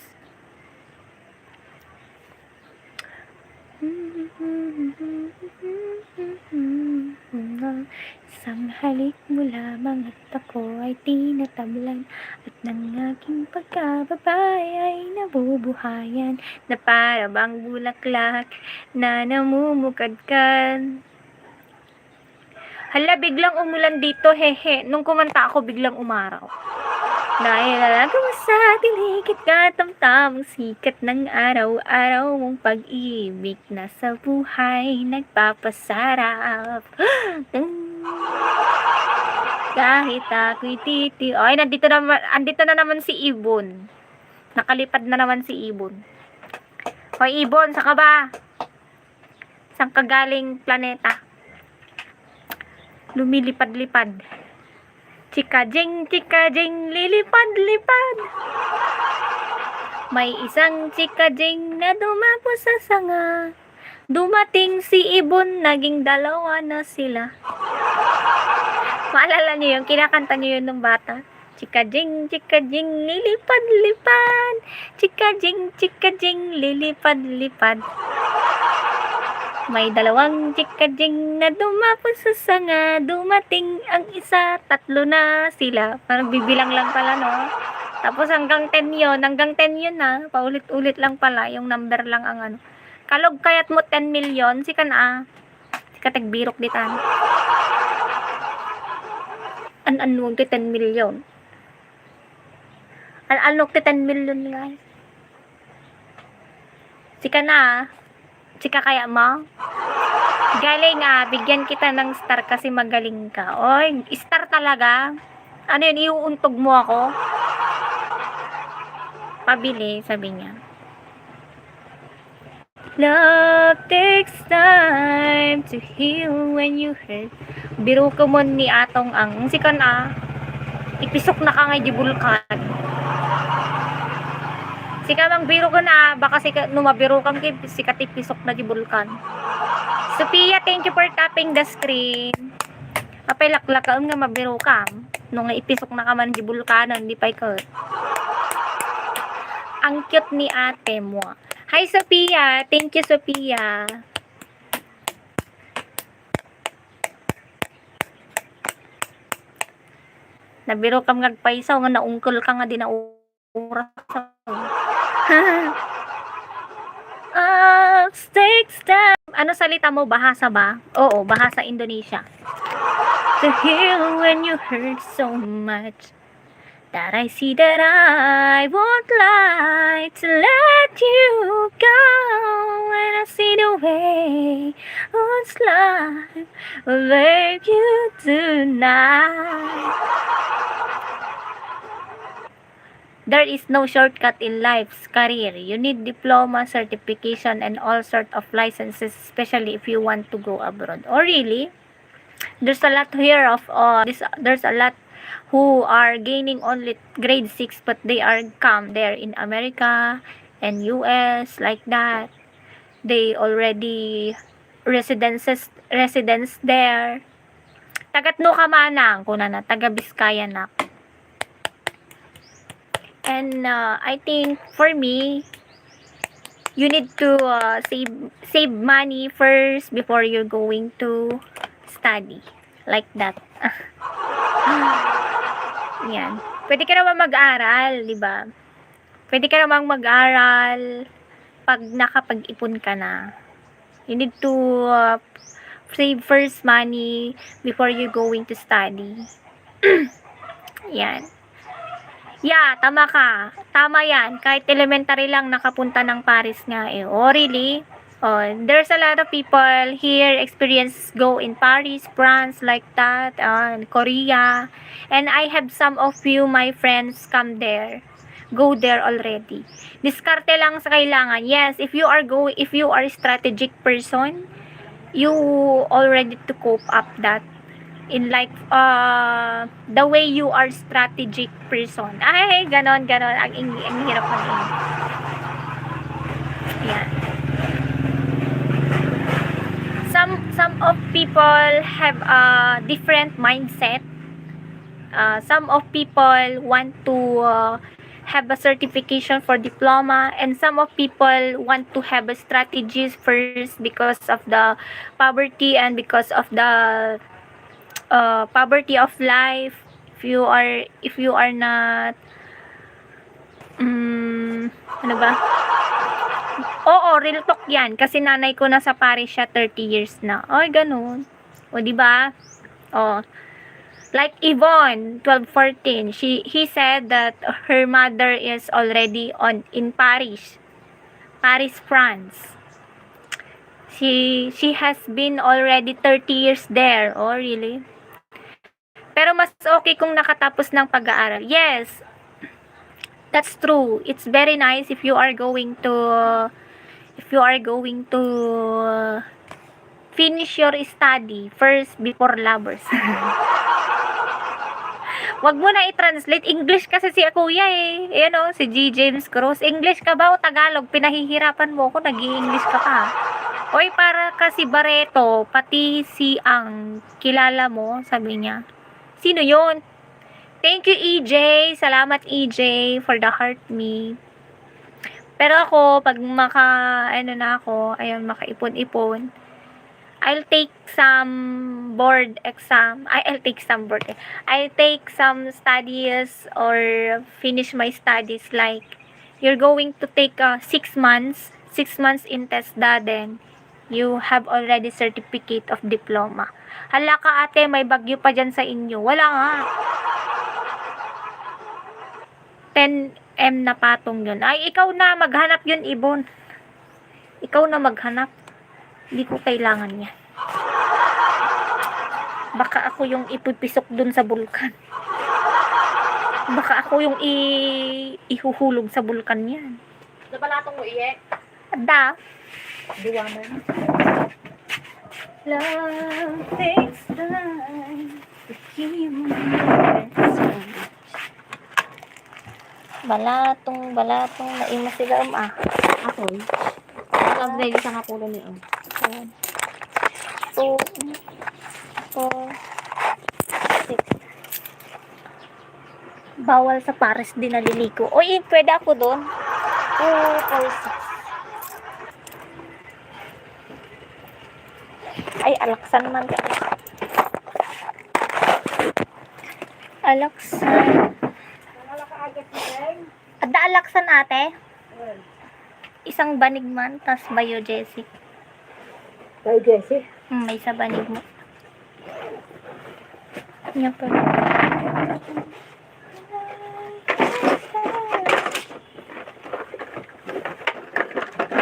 Isang halik mo lamang at ako ay tinatablan at ng aking pagkababay ay nabubuhayan na para bang bulaklak na namumukadkad. Hala, biglang umulan dito, hehe. Nung kumanta ako, biglang umaraw. Dahil lalago mo sa tinikit katamtamang sikat ng araw-araw mong pag-ibig na sa buhay nagpapasarap. Kahit ako'y titi. Ay, andito na naman si Ibon. Nakalipad na naman si Ibon. Hoy, Ibon, saan ka ba? Saan ka galing planeta? Lumilipad-lipad. Chika-jing, lilipad-lipad. May isang chika-jing na dumapo sa sanga. Dumating si Ibon, naging 2 na sila. Maalala niyo yun? Kinakanta niyo yun ng bata? Chika-jing, lilipad-lipad. Chika-jing, lilipad-lipad. May 2 chika-jing na dumapo sa sanga. Dumating ang isa, 3 na sila. Parang bibilang lang pala, no? Tapos hanggang 10 yun na. Paulit-ulit lang pala. Yung number lang ang ano. Kalog kayat mo 10 million. Sika na Sika tagbirok ditan. An-anong ti 10 million. An-anong ti 10 million, guys. Sika na Sika kaya mo? Galing bigyan kita ng star kasi magaling ka. Oy, star talaga. Ano yun, iuuntog mo ako? Pabili, sabi niya. Love takes time to heal when you hurt. Biro ko mo ni atong ang sika na. Ipisok na ka nga di bulkan. Sika mang biro ko na, baka sika numabiro kang sikat ipisok na di bulkan. Sophia, thank you for tapping the screen. Apay laklakaon nga mabiro ka. Nung ipisok na ka man di bulkanon, di pa ikaw. Ang cute ni ate mo. Hi Sophia, thank you Sophia. Nabiro kam ngagpaisaw nga naungkol ka nga di na oras. Takes time. Ano salita mo? Bahasa ba? Oo, bahasa Indonesia. to heal when you hurt so much. That I see that I won't lie to let you go. When I see the way one's life will make you tonight. There is no shortcut in life's career. You need diploma, certification, and all sort of licenses, especially if you want to go abroad. Oh, really? There's a lot here of there's a lot who are gaining only grade 6 but they are come there in America and US like that. They already residence there. Tagatno ka manang kuna na taga Biskaya na. And I think for me, you need to save money first before you're going to study. Like that. Yan. Pwede ka naman mag-aral, di ba? Pwede ka naman mag-aral pag nakapag-ipon ka na. You need to save first money before you're going to study. Yan. Yeah, tama ka. Tama yan. Kahit elementary lang nakapunta ng Paris nga eh. Oh, really? Oh, there's a lot of people here experience go in Paris, France, like that, Korea. And I have some of you, my friends, come there. Go there already. Diskarte lang sa kailangan. Yes, if you are a strategic person, you already to cope up that in like the way you are strategic person. Ay, ganon. Ang hirap mag-in. Yan. Some of people have a different mindset. Some of people want to have a certification for diploma, and some of people want to have a strategies first because of the poverty and because of the poverty of life. If you are not ano ba? Oo, real talk yan kasi nanay ko nasa Paris siya 30 years na. Ay, ganun. O di ba? Oh. Like Yvonne, 12-14, he said that her mother is already in Paris, France. She has been already 30 years there. Oh, really? Pero mas okay kung nakatapos ng pag-aaral. Yes, that's true. It's very nice if you are going to finish your study first before lovers. Wag mo na i-translate. English kasi si kuya eh. Ayan o, si G. James Cruz. English ka ba o Tagalog? Pinahihirapan mo ko, nag-i-English ka pa. Oy, para kasi Barreto, pati si ang kilala mo, sabi niya. Sino yun? Thank you, EJ. Salamat, EJ, for the heart me. Pero ako, pag makaipon-ipon, I'll take some board exam. I'll take some studies or finish my studies. Like, you're going to take 6 months in TESDA, then you have already certificate of diploma. Hala ka ate, may bagyo pa dyan sa inyo. Wala nga. 10M na patong yun. Ay, ikaw na maghanap yun, Ibon. Ikaw na maghanap. Hindi ko kailangan yan. Baka ako yung ipipisok dun sa bulkan. Baka ako yung ihuhulog sa bulkan yan. Nabalatong mo iye. Ada. Diwanan. Love takes time to keep me balatong na ima sila Ako. Nag-upgrade sa kapulo niya. So, 4, 6. Bawal sa Paris din naliliko. Oy, pwede ako doon. 2, 4, 6. Ay, alaksan man. Alaksan. Ada alaksan ate? Isang banig man, tas bayo Jessie. Kay Jessie. May isa banig mo. Niya pa.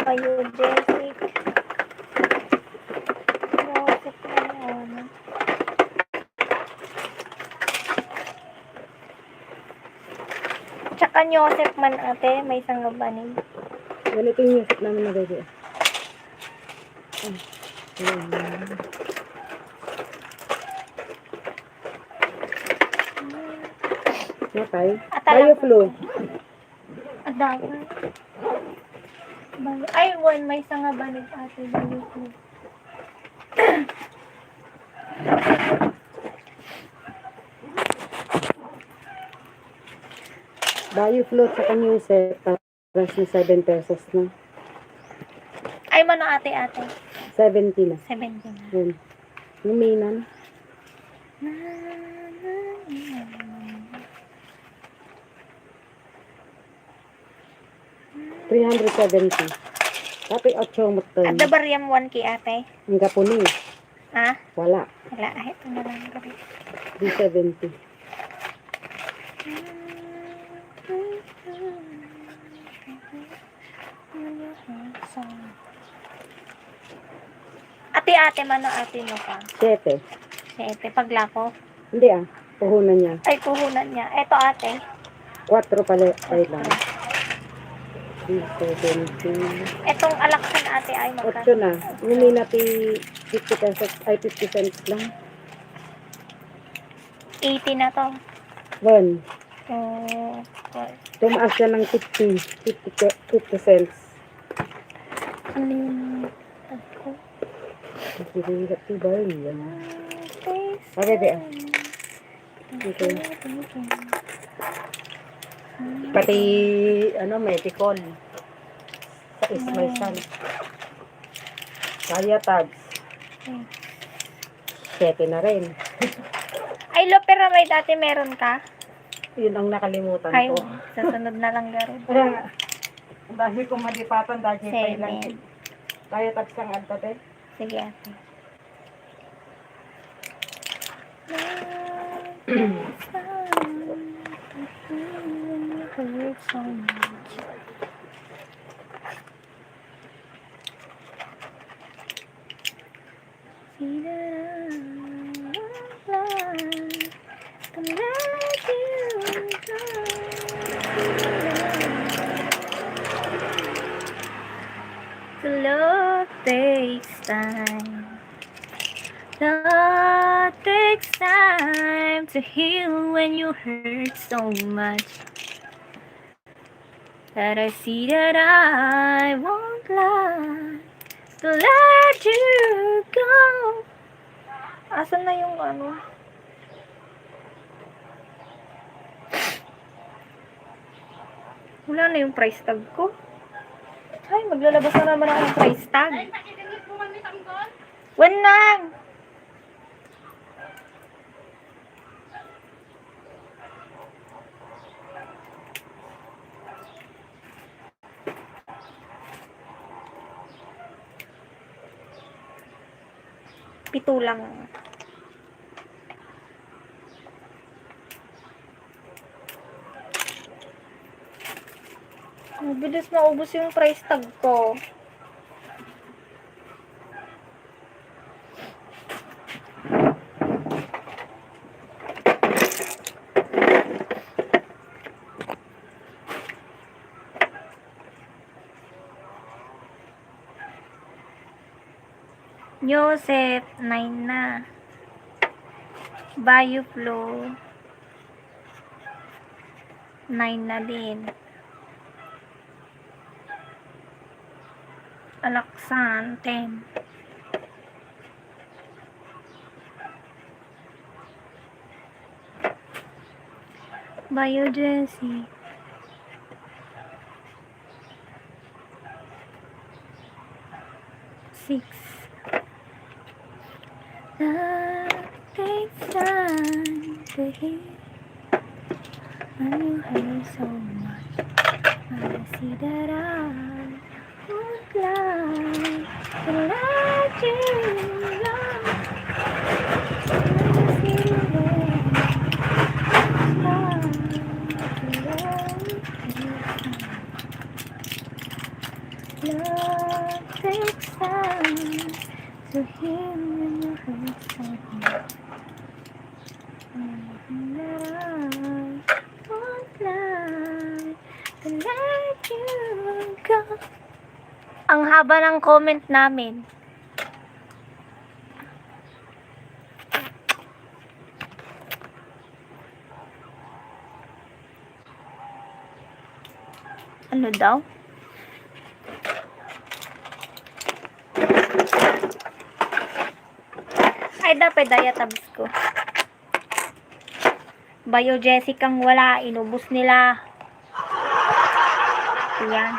Biodesic. Joseph naman. Tsaka Joseph man ate, may isang gabanin. Ganito yung music namin na baby. Natay. Bayo flu. Adawa. Ay, one, may isang gabanin ate. Bayo. Bayo flu sa music. Tapos na 7 pesos na. Ay, mano ate. 70 na. 70 na. Yun. Luminan. $370. Tapi 8 mo to. At dabaryam 1K ate. Ang gapuni. Ha? Wala. Wala. Ay, ito na lang. 370. Ate, mano ate mo pa? 7. Ate, paglako. Hindi puhunan niya. Ay, puhunan niya. Eto ate. 4 pala. Ay lang. 370. Etong alaksan ate ay 8 magkano? na. Lumina 50 pesos. Ay 50 cents lang. 80 na to. 1. Oh, Tumaas siya ng 50 cents. ano yung ako? Hindi ba yan? Okay, be. Okay. Pati, medical. Sa Ismail San. Kaya tags. 7 na rin. Ay, Loperamide dati meron ka? Yun ang nakalimutan Ay, ko. sa sunod na lang garo. Dahil kung madipatan, dahil pa lang. 7. Kaya tags ang altate. Sige ate. Love takes time. Love takes time to heal when you hurt so much. That I see that I won't lie to let you go. Asan na yung ano? Wala na yung price tag ko. Ay, maglalabas na naman ako ng price tag. Wanang! Pito lang. Mabilis maubos yung price tag ko. Joseph, 9 na. Bioflow, 9 na din. Alaksan, 10. Biogesic, 6. Love takes time to heal when you hurt so much. I see that I won't lie to let you go. I see that Love takes time to heal when you hurt someone. And I won't lie to let you go. Ang haba ng comment namin. Ano daw? Ay, dapat diatabs ko. Biogesic ang wala. Inubos nila. Ayan.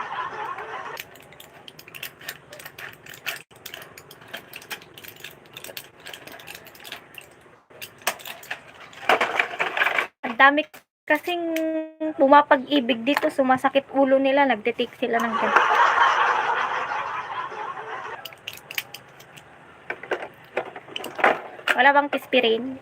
Ang dami kasing pumapag-ibig dito. Sumasakit ulo nila. Nagtitake sila ng ganito. Wala bang pispirin?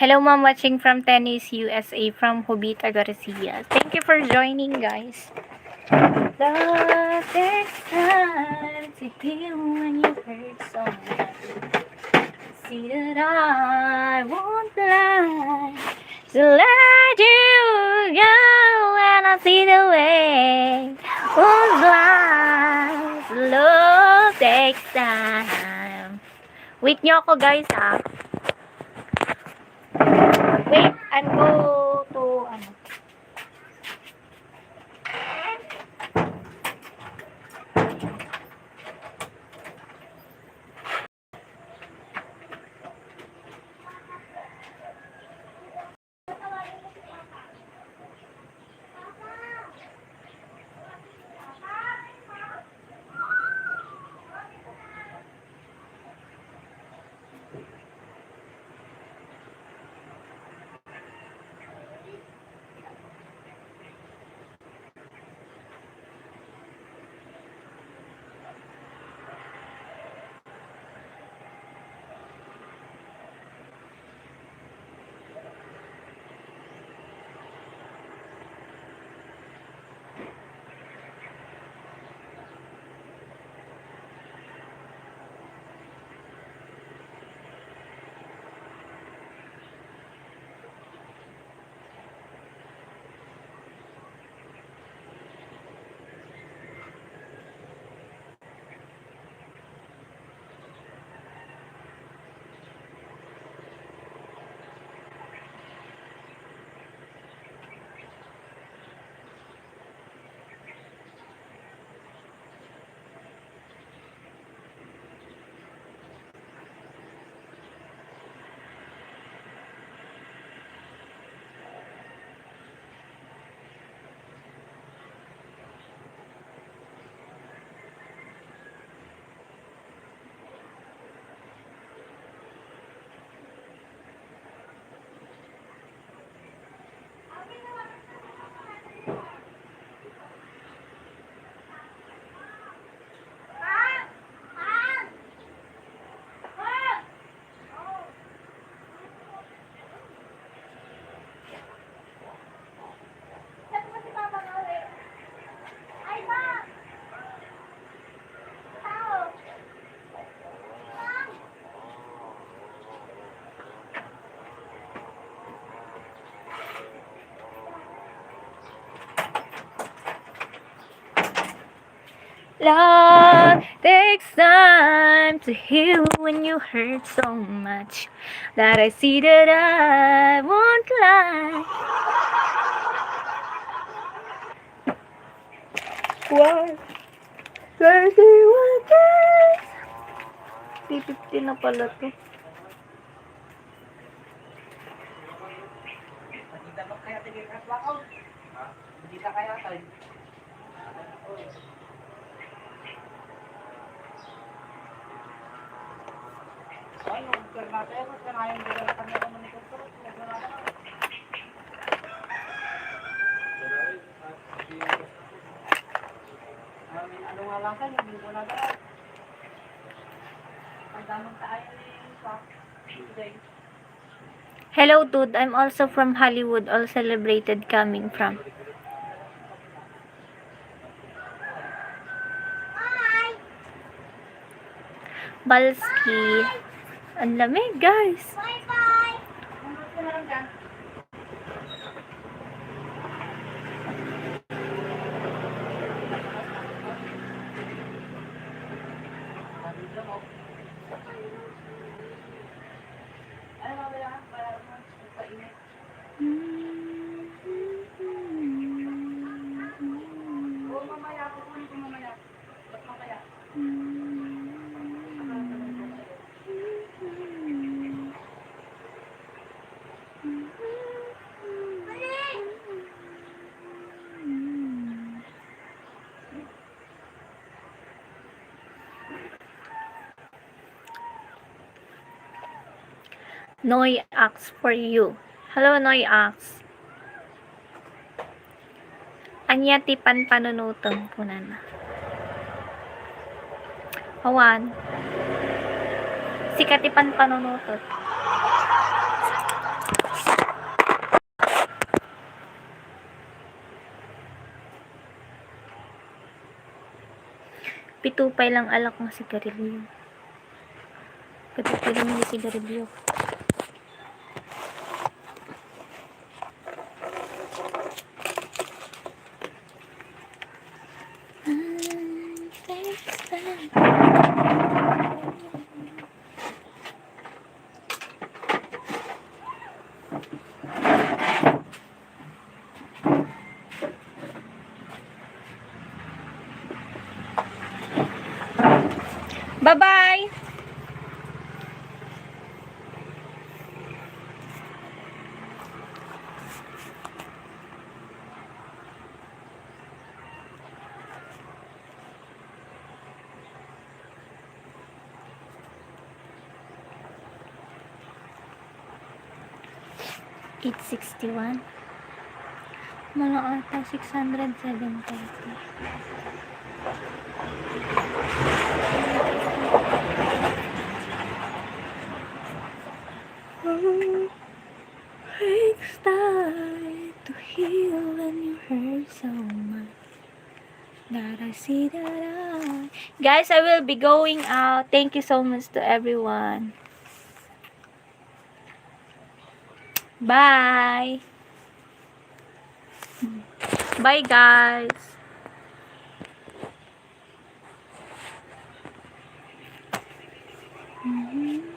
Hello, ma'am, watching from Tennis, USA, from Jovita Garcia. Thank you for joining, guys. Love takes time to heal when you hurt someone. See that I won't lie to let you go, and I see the way won't lie. Love takes time. Wait nyo ako, guys, ha. Wait, I'm go to, ano. Love takes time to heal when you hurt so much that I see that I won't lie. What? 31 days. 50 na pala to. Hindi ba kaya tigil ka blackout? Hindi na kaya tayo. Ay, mag-care natin. Magkanayan din na kami ng monitor. Ano nga lang sa hindi ko na gano'n. Ang damang tayo sa today. Hello, dude. I'm also from Hollywood. All celebrated coming from. Balski. Ang lamig, guys. Noy Axe for you. Hello, Noy Axe. Anya tipan panunutong punan. Awan. Sikatipan panunutot. Pitupay lang alak ng sigarilyo. Pitupay lang ng sigarilyo. Bye-bye! $861. Mala ata 670. Takes time to heal when you hurt so much that I see that Guys, I will be going out. Thank you so much to everyone. Bye. Bye, guys. Mm-hmm.